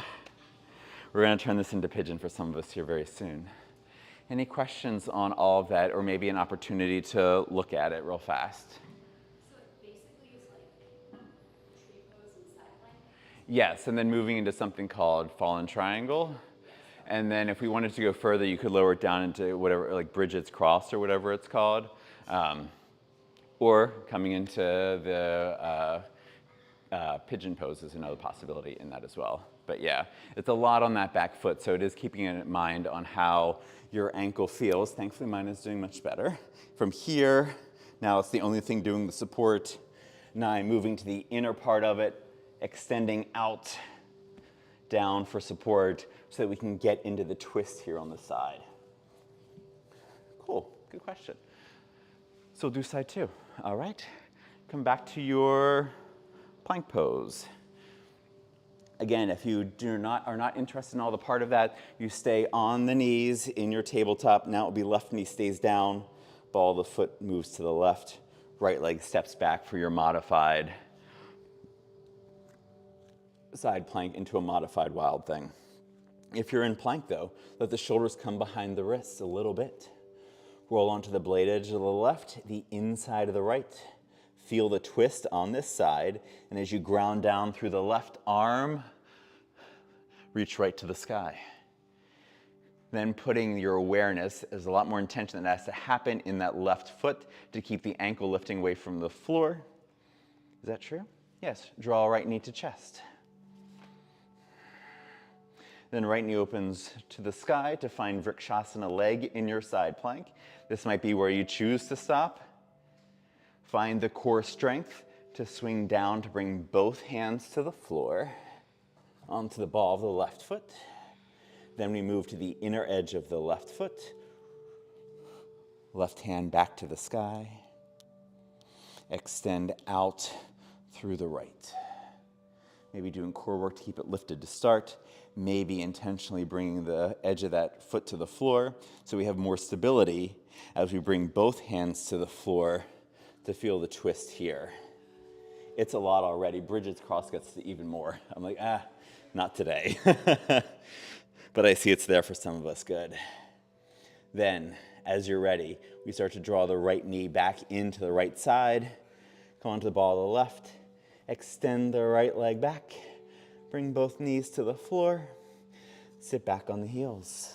[SPEAKER 1] We're going to turn this into pigeon for some of us here very soon. Any questions on all of that, or maybe an opportunity to look at it real fast?
[SPEAKER 2] So it basically is like tree pose and side plank?
[SPEAKER 1] Yes, and then moving into something called fallen triangle. And then if we wanted to go further, you could lower it down into whatever, like Bridget's cross or whatever it's called. Or coming into the pigeon pose is another possibility in that as well. But yeah, it's a lot on that back foot, so it is keeping in mind on how your ankle feels. Thankfully, mine is doing much better. From here, now it's the only thing doing the support. Now I'm moving to the inner part of it, extending out, down for support, so that we can get into the twist here on the side. Cool, good question. So we'll do side two. All right, come back to your plank pose. Again, if you are not interested in all the part of that, you stay on the knees in your tabletop. Now it will be left knee stays down, ball of the foot moves to the left, right leg steps back for your modified side plank into a modified wild thing. If you're in plank though, let the shoulders come behind the wrists a little bit. Roll onto the blade edge of the left, the inside of the right. Feel the twist on this side, and as you ground down through the left arm, reach right to the sky. Then putting your awareness, there's a lot more intention that has to happen in that left foot to keep the ankle lifting away from the floor. Is that true? Yes, draw right knee to chest. Then right knee opens to the sky to find Vrikshasana leg in your side plank. This might be where you choose to stop. Find the core strength to swing down to bring both hands to the floor, onto the ball of the left foot. Then we move to the inner edge of the left foot. Left hand back to the sky. Extend out through the right. Maybe doing core work to keep it lifted to start. Maybe intentionally bringing the edge of that foot to the floor so we have more stability as we bring both hands to the floor to feel the twist here. It's a lot already. Bridget's cross gets to even more. I'm like, not today. But I see it's there for some of us. Good. Then, as you're ready, we start to draw the right knee back into the right side. Come onto the ball of the left. Extend the right leg back. Bring both knees to the floor. Sit back on the heels.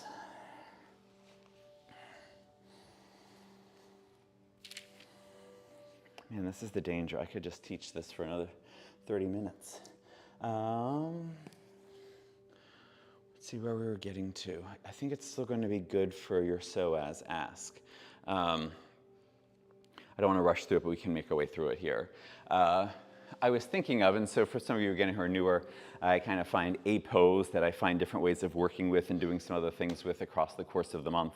[SPEAKER 1] Man, this is the danger. I could just teach this for another 30 minutes. Let's see where we were getting to. I think it's still going to be good for your psoas ask. I don't want to rush through it, but we can make our way through it here. I was thinking of, and so for some of you again who are newer, I kind of find a pose that I find different ways of working with and doing some other things with across the course of the month.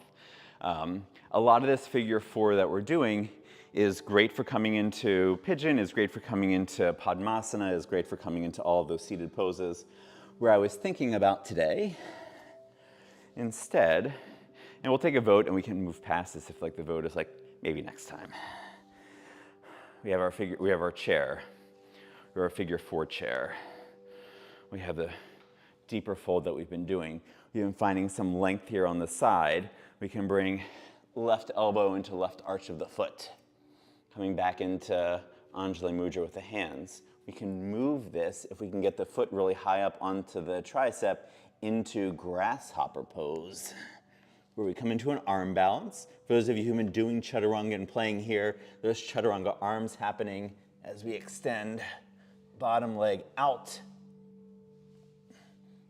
[SPEAKER 1] A lot of this figure 4 that we're doing is great for coming into pigeon, is great for coming into Padmasana, is great for coming into all of those seated poses. Where I was thinking about today, instead, and we'll take a vote and we can move past this if like the vote is like, maybe next time. We have our chair. We have our figure 4 chair. We have the deeper fold that we've been doing. We've been finding some length here on the side. We can bring left elbow into left arch of the foot. Coming back into Anjali Mudra with the hands. We can move this, if we can get the foot really high up onto the tricep, into grasshopper pose, where we come into an arm balance. For those of you who've been doing chaturanga and playing here, there's chaturanga arms happening as we extend bottom leg out,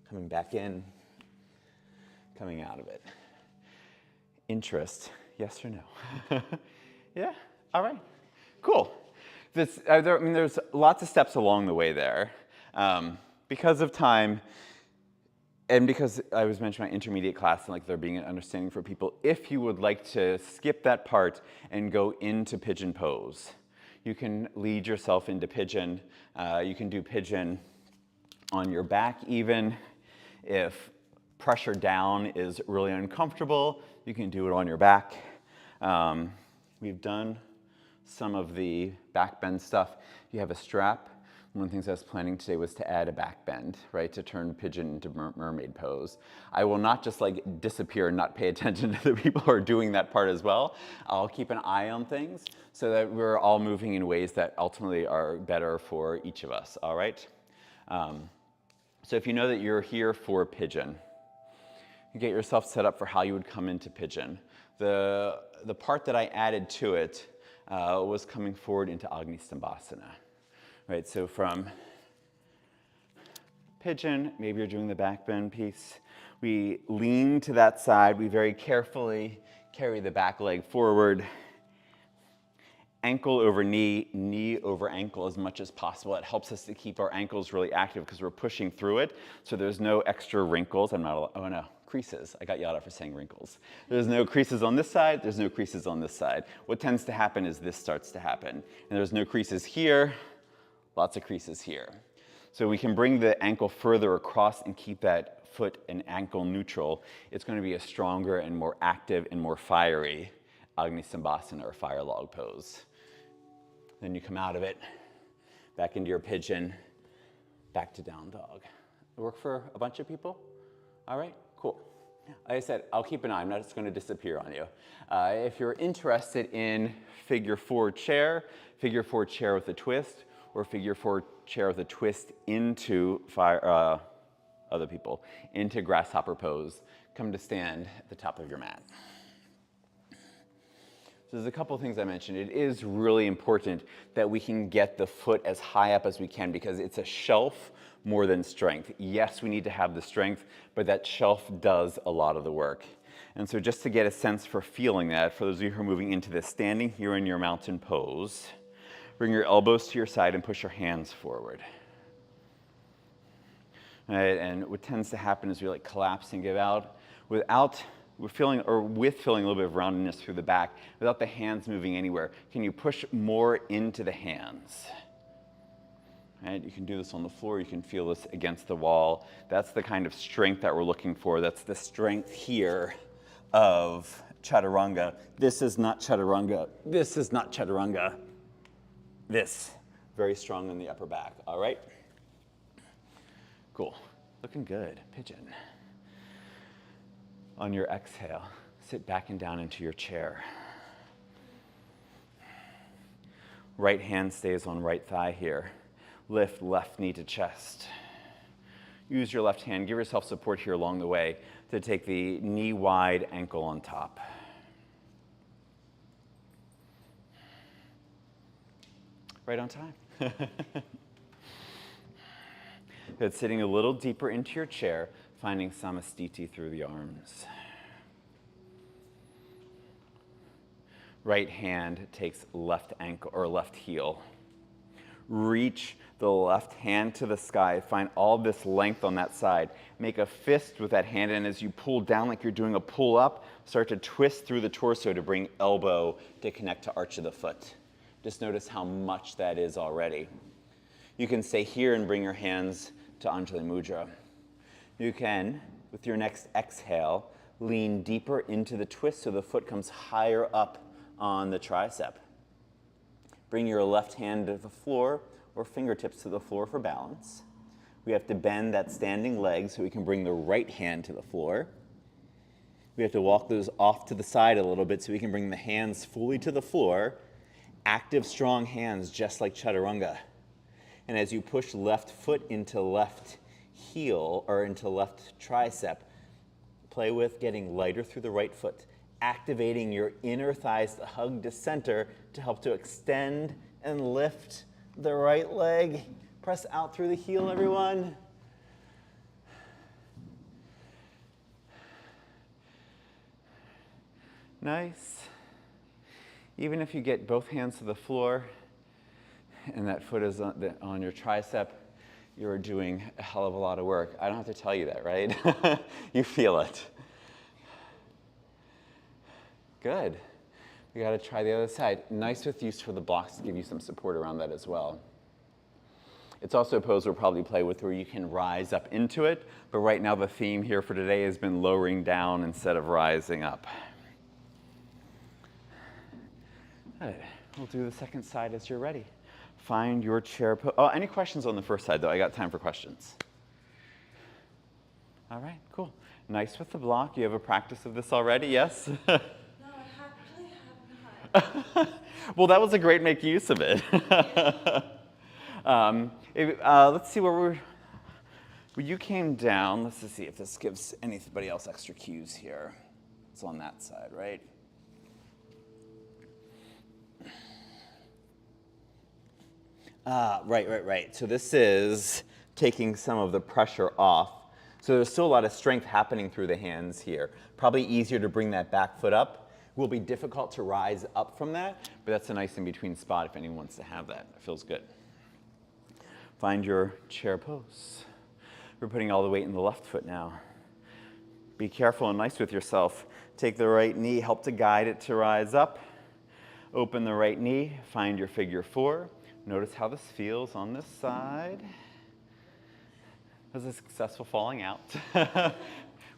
[SPEAKER 1] coming back in, coming out of it. interest? Yes or no? Yeah? All right. Cool. There's lots of steps along the way there. Because of time, and because I was mentioning my intermediate class and like there being an understanding for people, if you would like to skip that part and go into pigeon pose, you can lead yourself into pigeon. You can do pigeon on your back even. If pressure down is really uncomfortable, you can do it on your back. We've done some of the back bend stuff. You have a strap. One of the things I was planning today was to add a back bend, right, to turn pigeon into mermaid pose. I will not just like disappear and not pay attention to the people who are doing that part as well. I'll keep an eye on things so that we're all moving in ways that ultimately are better for each of us, all right? So if you know that you're here for pigeon, you get yourself set up for how you would come into pigeon. The part that I added to it was coming forward into Agni Stambhasana. Right, so from pigeon, maybe you're doing the back bend piece. We lean to that side. We very carefully carry the back leg forward. Ankle over knee, knee over ankle as much as possible. It helps us to keep our ankles really active because we're pushing through it. So there's no extra wrinkles. Oh no, creases. I got yelled at for saying wrinkles. There's no creases on this side. There's no creases on this side. What tends to happen is this starts to happen. And there's no creases here. Lots of creases here. So we can bring the ankle further across and keep that foot and ankle neutral. It's going to be a stronger and more active and more fiery Agni Stambhasana or fire log pose. Then you come out of it, back into your pigeon, back to down dog. Work for a bunch of people? All right, cool. Like I said, I'll keep an eye. I'm not just going to disappear on you. If you're interested in figure four chair with a twist, or figure four chair with a twist into other people, into grasshopper pose, come to stand at the top of your mat. So there's a couple of things I mentioned. It is really important that we can get the foot as high up as we can because it's a shelf more than strength. Yes, we need to have the strength, but that shelf does a lot of the work. And so just to get a sense for feeling that, for those of you who are moving into this, standing here in your mountain pose, bring your elbows to your side and push your hands forward. Right, and what tends to happen is we like collapse and give out with feeling a little bit of roundedness through the back without the hands moving anywhere. Can you push more into the hands? Right, you can do this on the floor. You can feel this against the wall. That's the kind of strength that we're looking for. That's the strength here of chaturanga. This is not chaturanga. This is not chaturanga. This, very strong in the upper back, all right? Cool, looking good, pigeon. On your exhale, sit back and down into your chair. Right hand stays on right thigh here. Lift left knee to chest. Use your left hand, give yourself support here along the way to take the knee wide ankle on top. Right on time. Good, sitting a little deeper into your chair, finding samastiti through the arms. Right hand takes left ankle or left heel. Reach the left hand to the sky. Find all this length on that side. Make a fist with that hand, and as you pull down like you're doing a pull up, start to twist through the torso to bring elbow to connect to arch of the foot. Just notice how much that is already. You can stay here and bring your hands to Anjali Mudra. You can, with your next exhale, lean deeper into the twist so the foot comes higher up on the tricep. Bring your left hand to the floor or fingertips to the floor for balance. We have to bend that standing leg so we can bring the right hand to the floor. We have to walk those off to the side a little bit so we can bring the hands fully to the floor. Active, strong hands, just like chaturanga. And as you push left foot into left heel or into left tricep, play with getting lighter through the right foot, activating your inner thighs to hug to center to help to extend and lift the right leg. Press out through the heel, everyone. Nice. Even if you get both hands to the floor and that foot is on your tricep, you're doing a hell of a lot of work. I don't have to tell you that, right? You feel it. Good. We got to try the other side. Nice with use for the blocks to give you some support around that as well. It's also a pose we'll probably play with where you can rise up into it, but right now the theme here for today has been lowering down instead of rising up. Good. We'll do the second side as you're ready. Find your chair pose. Oh, any questions on the first side though? I got time for questions. All right, cool. Nice with the block. You have a practice of this already, yes?
[SPEAKER 2] No, I actually have not.
[SPEAKER 1] Well, that was a great make use of it. Let's see where you came down. Let's just see if this gives anybody else extra cues here. It's on that side, right? Right. So this is taking some of the pressure off. So there's still a lot of strength happening through the hands here. Probably easier to bring that back foot up. Will be difficult to rise up from that, but that's a nice in-between spot if anyone wants to have that. It feels good. Find your chair pose. We're putting all the weight in the left foot now. Be careful and nice with yourself. Take the right knee, help to guide it to rise up. Open the right knee, find your figure four. Notice how this feels on this side. Was a successful falling out?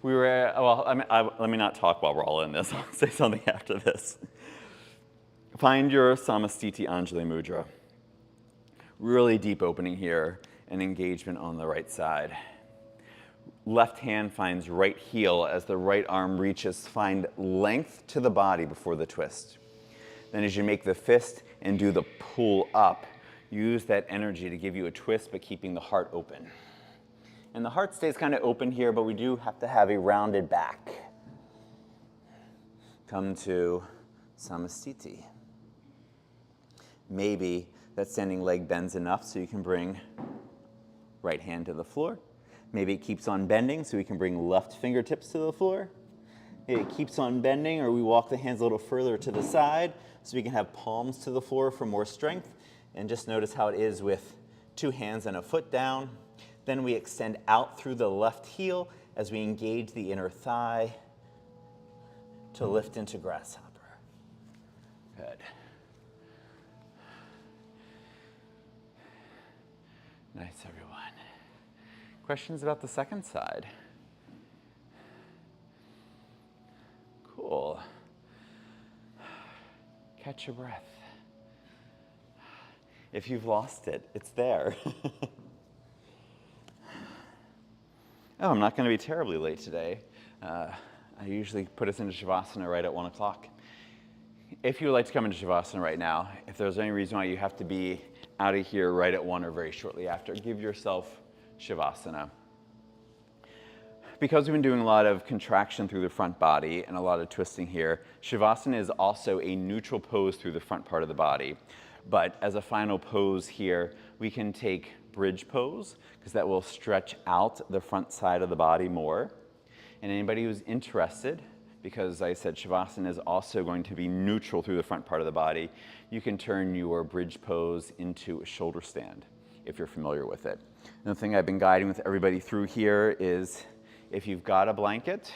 [SPEAKER 1] We were, let me not talk while we're all in this. I'll say something after this. Find your Samastiti Anjali Mudra. Really deep opening here and engagement on the right side. Left hand finds right heel as the right arm reaches. Find length to the body before the twist. Then as you make the fist and do the pull up, use that energy to give you a twist, but keeping the heart open. And the heart stays kind of open here, but we do have to have a rounded back. Come to Samastiti. Maybe that standing leg bends enough so you can bring right hand to the floor. Maybe it keeps on bending so we can bring left fingertips to the floor. Maybe it keeps on bending, or we walk the hands a little further to the side so we can have palms to the floor for more strength. And just notice how it is with two hands and a foot down. Then we extend out through the left heel as we engage the inner thigh to lift into grasshopper. Good. Nice, everyone. Questions about the second side? Cool. Catch your breath. If you've lost it, it's there. Oh, I'm not going to be terribly late today. I usually put us into Shavasana right at 1 o'clock. If you would like to come into Shavasana right now, if there's any reason why you have to be out of here right at 1 or very shortly after, give yourself Shavasana. Because we've been doing a lot of contraction through the front body and a lot of twisting here, Shavasana is also a neutral pose through the front part of the body. But as a final pose here, we can take bridge pose, because that will stretch out the front side of the body more. And anybody who's interested, because I said Shavasana is also going to be neutral through the front part of the body, you can turn your bridge pose into a shoulder stand, if you're familiar with it. And the thing I've been guiding with everybody through here is, if you've got a blanket,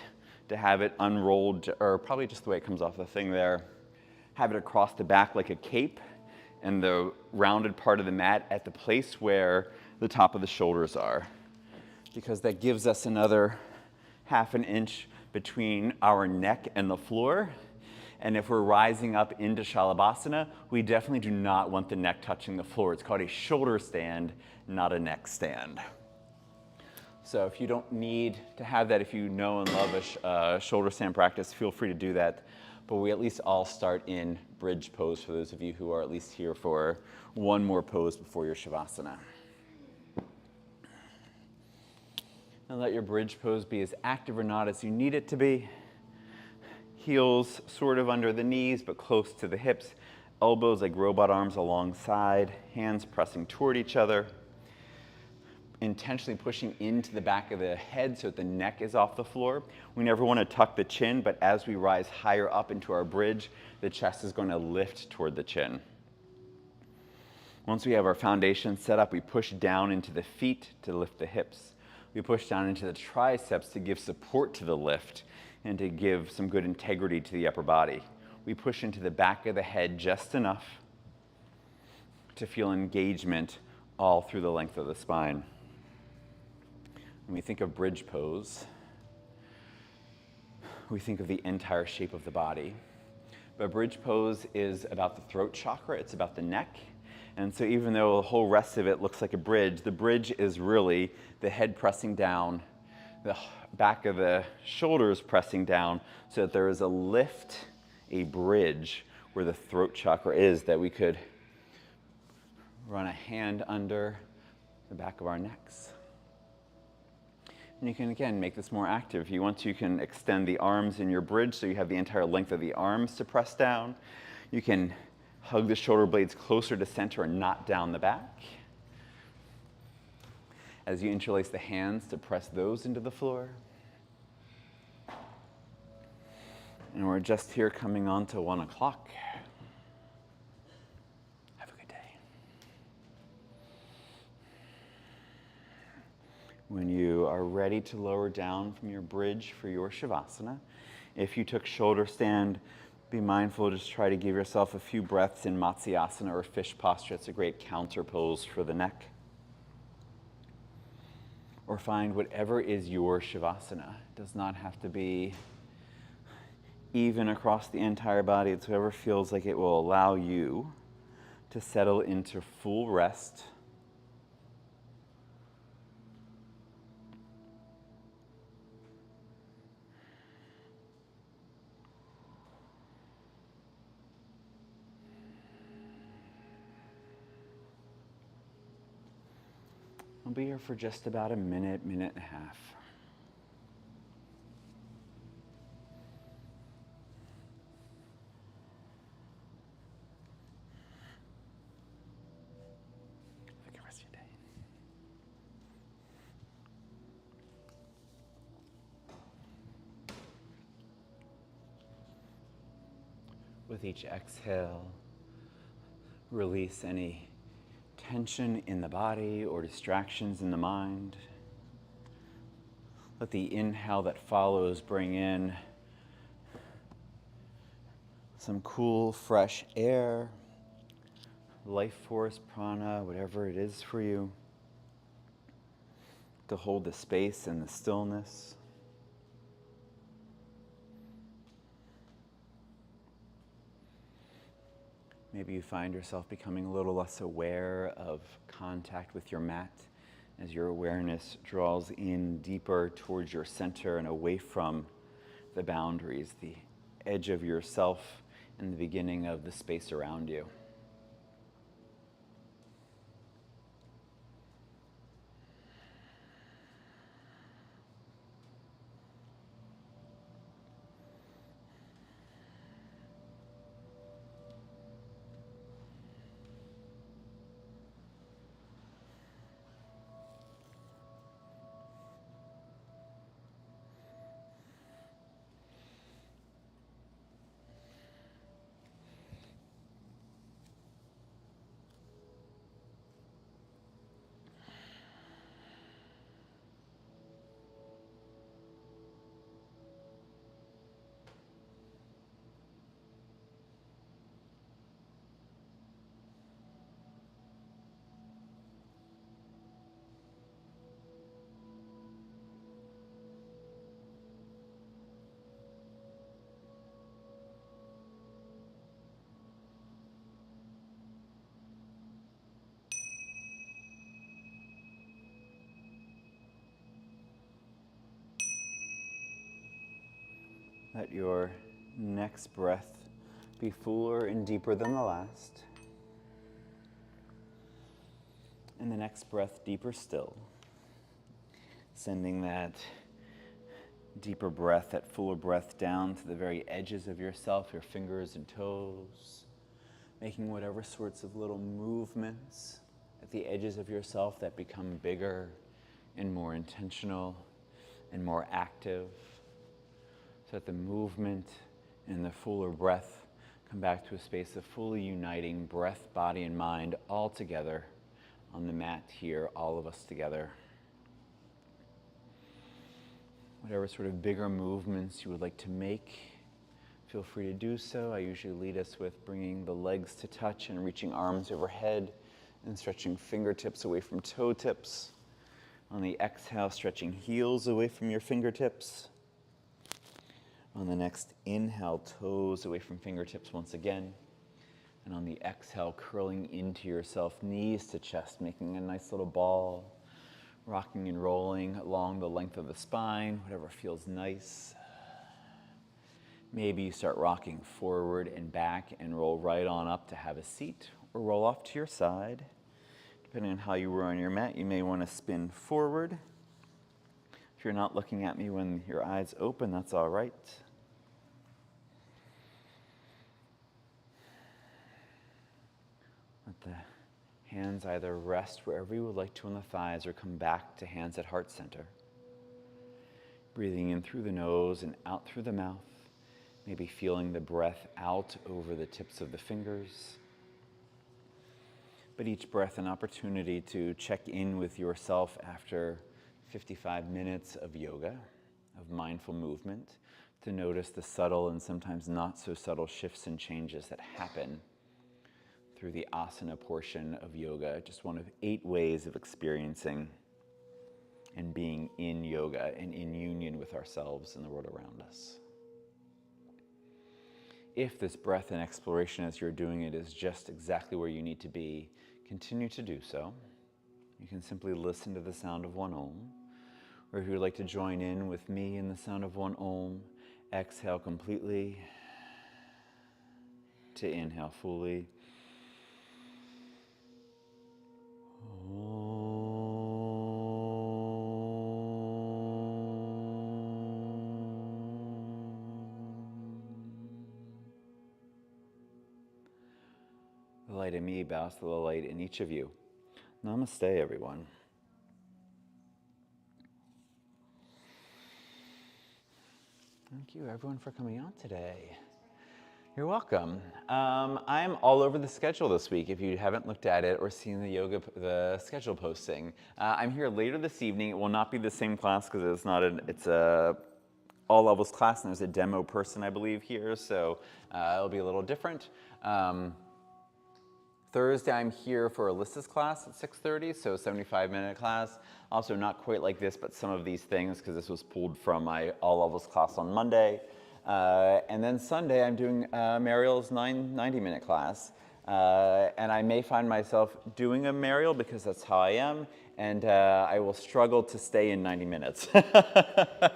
[SPEAKER 1] to have it unrolled, or probably just the way it comes off the thing there, have it across the back like a cape, and the rounded part of the mat at the place where the top of the shoulders are. Because that gives us another ½ an inch between our neck and the floor. And if we're rising up into Shalabhasana, we definitely do not want the neck touching the floor. It's called a shoulder stand, not a neck stand. So if you don't need to have that, if you know and love a shoulder stand practice, feel free to do that. But we at least all start in bridge pose for those of you who are at least here for one more pose before your Shavasana. And let your bridge pose be as active or not as you need it to be. Heels sort of under the knees, but close to the hips. Elbows like robot arms alongside, hands pressing toward each other. intentionally pushing into the back of the head so that the neck is off the floor. We never want to tuck the chin, but as we rise higher up into our bridge, the chest is going to lift toward the chin. Once we have our foundation set up, we push down into the feet to lift the hips. We push down into the triceps to give support to the lift and to give some good integrity to the upper body. We push into the back of the head just enough to feel engagement all through the length of the spine. When we think of bridge pose, we think of the entire shape of the body. But bridge pose is about the throat chakra, it's about the neck. And so even though the whole rest of it looks like a bridge, the bridge is really the head pressing down, the back of the shoulders pressing down, so that there is a lift, a bridge where the throat chakra is, that we could run a hand under the back of our necks. And you can, again, make this more active. If you want to, you can extend the arms in your bridge so you have the entire length of the arms to press down. You can hug the shoulder blades closer to center and not down the back. As you interlace the hands to press those into the floor. And we're just here coming on to 1 o'clock. Have a good day. When you are ready to lower down from your bridge for your Shavasana, if you took shoulder stand, be mindful, just try to give yourself a few breaths in Matsyasana or fish posture. It's a great counter pose for the neck. Or find whatever is your Shavasana. It does not have to be even across the entire body. It's whatever feels like it will allow you to settle into full rest. I'll be here for just about a minute, minute and a half. Have a good rest of your day. With each exhale, release any tension in the body or distractions in the mind. Let the inhale that follows bring in some cool, fresh air, life force, prana, whatever it is for you, to hold the space and the stillness. Maybe you find yourself becoming a little less aware of contact with your mat as your awareness draws in deeper towards your center and away from the boundaries, the edge of yourself and the beginning of the space around you. Let your next breath be fuller and deeper than the last. And the next breath deeper still. Sending that deeper breath, that fuller breath down to the very edges of yourself, your fingers and toes. Making whatever sorts of little movements at the edges of yourself that become bigger and more intentional and more active, so that the movement and the fuller breath come back to a space of fully uniting breath, body, and mind all together on the mat here, all of us together. Whatever sort of bigger movements you would like to make, feel free to do so. I usually lead us with bringing the legs to touch and reaching arms overhead and stretching fingertips away from toe tips. On the exhale, stretching heels away from your fingertips. On the next inhale, toes away from fingertips once again. And on the exhale, curling into yourself, knees to chest, making a nice little ball, rocking and rolling along the length of the spine, whatever feels nice. Maybe you start rocking forward and back and roll right on up to have a seat, or roll off to your side. Depending on how you were on your mat, you may want to spin forward. If you're not looking at me when your eyes open, that's all right. Let the hands either rest wherever you would like to on the thighs or come back to hands at heart center. Breathing in through the nose and out through the mouth. Maybe feeling the breath out over the tips of the fingers. But each breath an opportunity to check in with yourself after 55 minutes of yoga, of mindful movement, to notice the subtle and sometimes not so subtle shifts and changes that happen through the asana portion of yoga, just one of 8 ways of experiencing and being in yoga and in union with ourselves and the world around us. If this breath and exploration as you're doing it is just exactly where you need to be, continue to do so. You can simply listen to the sound of one Om, or if you would like to join in with me in the sound of one Om, exhale completely to inhale fully. The light in me bows to the light in each of you. Namaste, everyone. Thank you, everyone, for coming out today. You're welcome. I'm all over the schedule this week. If you haven't looked at it or seen the schedule posting, I'm here later this evening. It will not be the same class because it's a all levels class, and there's a demo person, I believe, here, so it'll be a little different. Thursday, I'm here for Alyssa's class at 6:30, so 75-minute class. Also not quite like this, but some of these things, because this was pulled from my all levels class on Monday. And then Sunday, I'm doing Mariel's 90-minute class. And I may find myself doing a Mariel because that's how I am, and I will struggle to stay in 90 minutes. But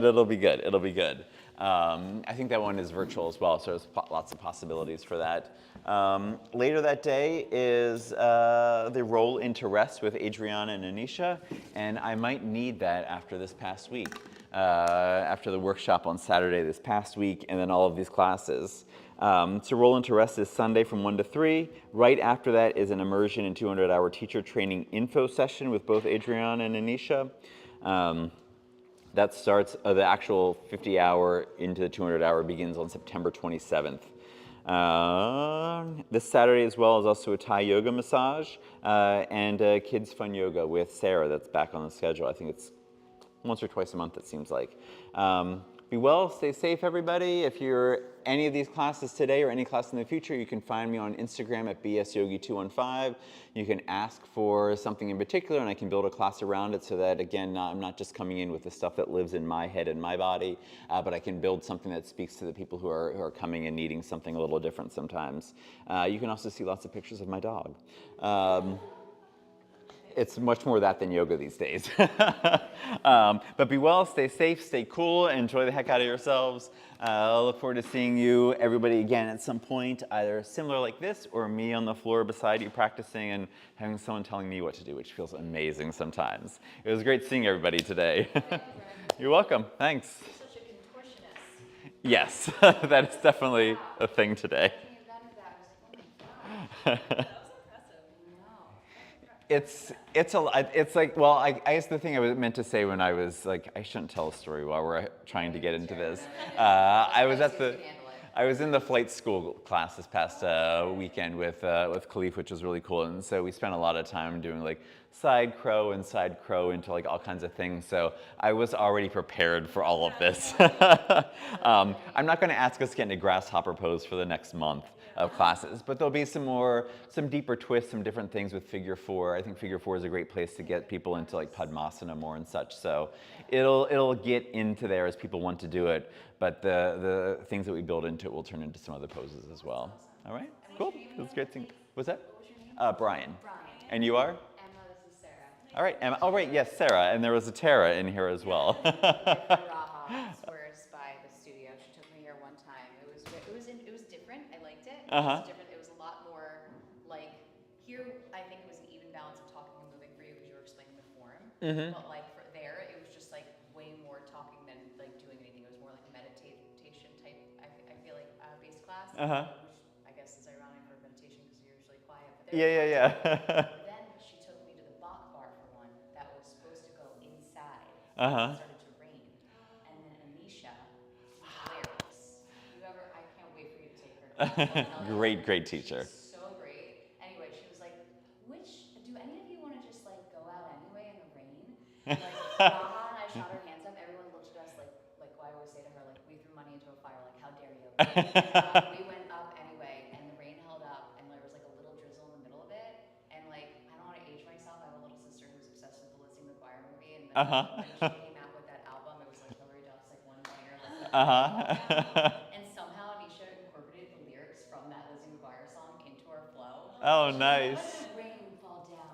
[SPEAKER 1] it'll be good, it'll be good. I think that one is virtual as well, so there's lots of possibilities for that. Later that day is the roll into rest with Adriana and Anisha, and I might need that after this past week, after the workshop on Saturday this past week, and then all of these classes. So roll into rest is Sunday from 1 to 3. Right after that is an immersion and 200-hour teacher training info session with both Adriana and Anisha. That starts, the actual 50-hour into the 200-hour begins on September 27th. This Saturday as well is also a Thai yoga massage and kids fun yoga with Sarah that's back on the schedule. I think it's once or twice a month, it seems like. Be well, stay safe, everybody. If you're any of these classes today or any class in the future, you can find me on Instagram at bsyogi215. You can ask for something in particular, and I can build a class around it so that, again, I'm not just coming in with the stuff that lives in my head and my body, but I can build something that speaks to the people who are coming and needing something a little different sometimes. You can also see lots of pictures of my dog. It's much more that than yoga these days. But be well, stay safe, stay cool, enjoy the heck out of yourselves. I look forward to seeing you, everybody, again at some point, either similar like this or me on the floor beside you practicing and having someone telling me what to do, which feels amazing sometimes. It was great seeing everybody today. You're welcome. Thanks.
[SPEAKER 2] Such a contortionist.
[SPEAKER 1] Yes, that is definitely a thing today.
[SPEAKER 2] I invented that. I was like, oh my God. That was impressive.
[SPEAKER 1] It's like, well, I guess the thing I was meant to say when I was like, I shouldn't tell a story while we're trying to get into this. I was at the I was in the flight school class this past weekend with Khalif, which was really cool, and so we spent a lot of time doing like side crow and side crow into like all kinds of things. So I was already prepared for all of this. I'm not going to ask us to get into grasshopper pose for the next month of classes, but there'll be some deeper twists, some different things with figure four. I think figure four is a great place to get people into like Padmasana more and such. So it'll get into there as people want to do it, but the things that we build into it will turn into some other poses as well. All right, cool. That's great thing. What's that?
[SPEAKER 2] What was your name?
[SPEAKER 1] Brian.
[SPEAKER 2] Brian.
[SPEAKER 1] And you are?
[SPEAKER 2] Emma, this is Sarah.
[SPEAKER 1] All right, Emma. Oh, right, yes, Sarah. And there was a Tara in here as well.
[SPEAKER 2] Raha swears by the studio. She took me here one time. It was different. I liked it. It was different. It was a lot more like here. I think it was an even balance of talking and moving for you because you were explaining the form. But like for there, it was just like way more talking than like doing anything. It was more like a meditation type. I feel like based class. Which I guess is ironic for meditation because you're usually quiet. But
[SPEAKER 1] Yeah.
[SPEAKER 2] then she took me to the Bach bar for one that was supposed to go inside. It started to rain. And then Anisha, who's hilarious. I can't wait for you to take her.
[SPEAKER 1] Great teacher.
[SPEAKER 2] She's so great. Anyway, she was like, do any of you want to just like go out anyway in the rain? And, like, Raha and I shot our hands up. Everyone looked at us like I always say to her, like, we threw money into a fire, like, how dare you? We went up anyway, and the rain held up, and there was like a little drizzle in the middle of it. And like, I don't want to age myself. I have a little sister who's obsessed with the Lizzie McGuire movie, and then when she came out with that album, it was like Hilary Duff's like one banger. And somehow Anisha incorporated the lyrics from that Lizzie McGuire song into our flow.
[SPEAKER 1] Oh,
[SPEAKER 2] She was like,
[SPEAKER 1] nice.
[SPEAKER 2] "Let the rain fall down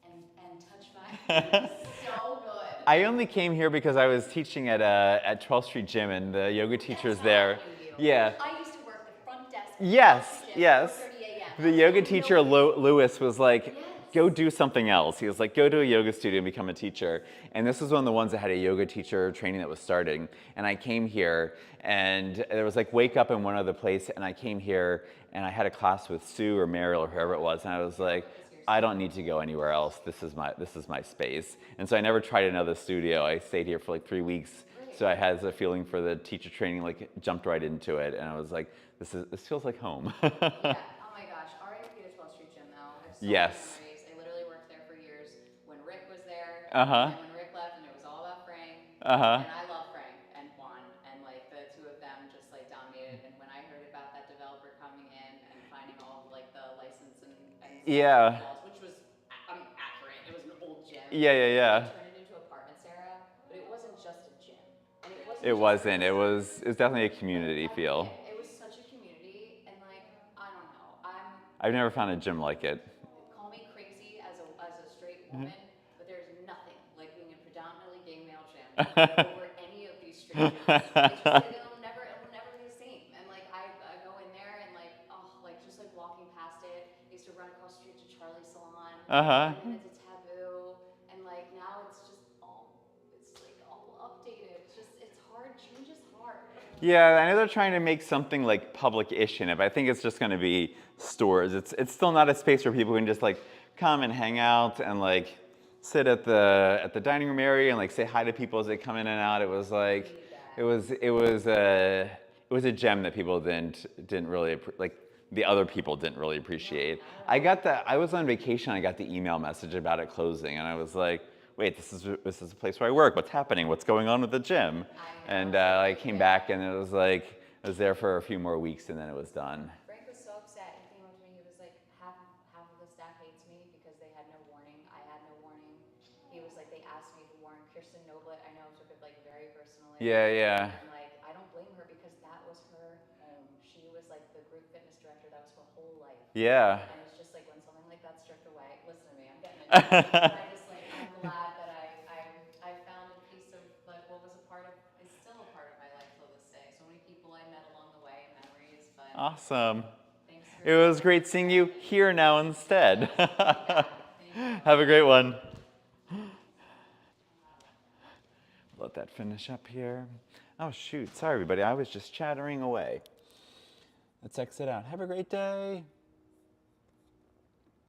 [SPEAKER 2] and touch my." It was so good.
[SPEAKER 1] I only came here because I was teaching at 12th Street Gym, and the yoga teacher's there. Yeah.
[SPEAKER 2] I used to work the front desk.
[SPEAKER 1] Yes.
[SPEAKER 2] 4:30 a.m.
[SPEAKER 1] The yoga teacher, Lewis, was like, go do something else. He was like, go to a yoga studio and become a teacher. And this was one of the ones that had a yoga teacher training that was starting. And I came here, and there was like Wake Up in one other place, and I came here, and I had a class with Sue or Meryl or whoever it was, and I was like, I don't need to go anywhere else. This is my space. And so I never tried another studio. I stayed here for like 3 weeks. So I had a feeling for the teacher training, like jumped right into it, and I was like, this feels like home.
[SPEAKER 2] Yeah. Oh my gosh. R.I.P. to 12th Street Gym though. I have so
[SPEAKER 1] Yes.
[SPEAKER 2] many memories. I literally worked there for years when Rick was there.
[SPEAKER 1] Uh-huh.
[SPEAKER 2] And when Rick left, and it was all about Frank.
[SPEAKER 1] Uh-huh.
[SPEAKER 2] And I love Frank and Juan, and like the two of them just like dominated. And when I heard about that developer coming in and finding all of like the license and
[SPEAKER 1] Yeah.
[SPEAKER 2] walls, which was accurate. It was an old gym.
[SPEAKER 1] Yeah.
[SPEAKER 2] Turned it into apartments, Sarah, but it wasn't just a gym. And
[SPEAKER 1] It wasn't. It was definitely a community feel.
[SPEAKER 2] It was such a community, and like I don't know.
[SPEAKER 1] I've never found a gym like it.
[SPEAKER 2] Call me crazy as a straight woman, but there's nothing like being a predominantly gay male gym over any of these straight gyms. It's just like, it will never be the same. And like I go in there and like just like walking past it, I used to run across the street to Charlie's Salon. And then it's a Taboo, and like now it's just all updated. It's hard. Change is hard.
[SPEAKER 1] Yeah, I know they're trying to make something like public-ish in it, but I think it's just going to be stores. It's still not a space where people can just like come and hang out and like sit at the dining room area and like say hi to people as they come in and out. It was like it was a gem that people didn't really like. The other people didn't really appreciate. I was on vacation. I got the email message about it closing, and I was like, wait, this is a place where I work. What's happening? What's going on with the gym? And I came back, and it was like I was there for a few more weeks, and then it was done.
[SPEAKER 2] Frank was so upset. He came up to me. He was like, half of the staff hates me because they had no warning. I had no warning. He was like, they asked me to warn Kirsten Noblet. I know took it like very personally.
[SPEAKER 1] Yeah.
[SPEAKER 2] And like, I don't blame her because that was her home. She was like the group fitness director. That was her whole life.
[SPEAKER 1] Yeah.
[SPEAKER 2] And it's just like when something like that's stripped away. Listen to me. I'm getting into it. I'm glad that I found a piece of like what was a part of is still a part of my life till this day. So many people I met along the way, memories, but
[SPEAKER 1] Awesome.
[SPEAKER 2] thanks for
[SPEAKER 1] It was great seeing you here now instead. Have a great one. Let that finish up here. Oh shoot, sorry everybody, I was just chattering away. Let's exit out. Have a great day.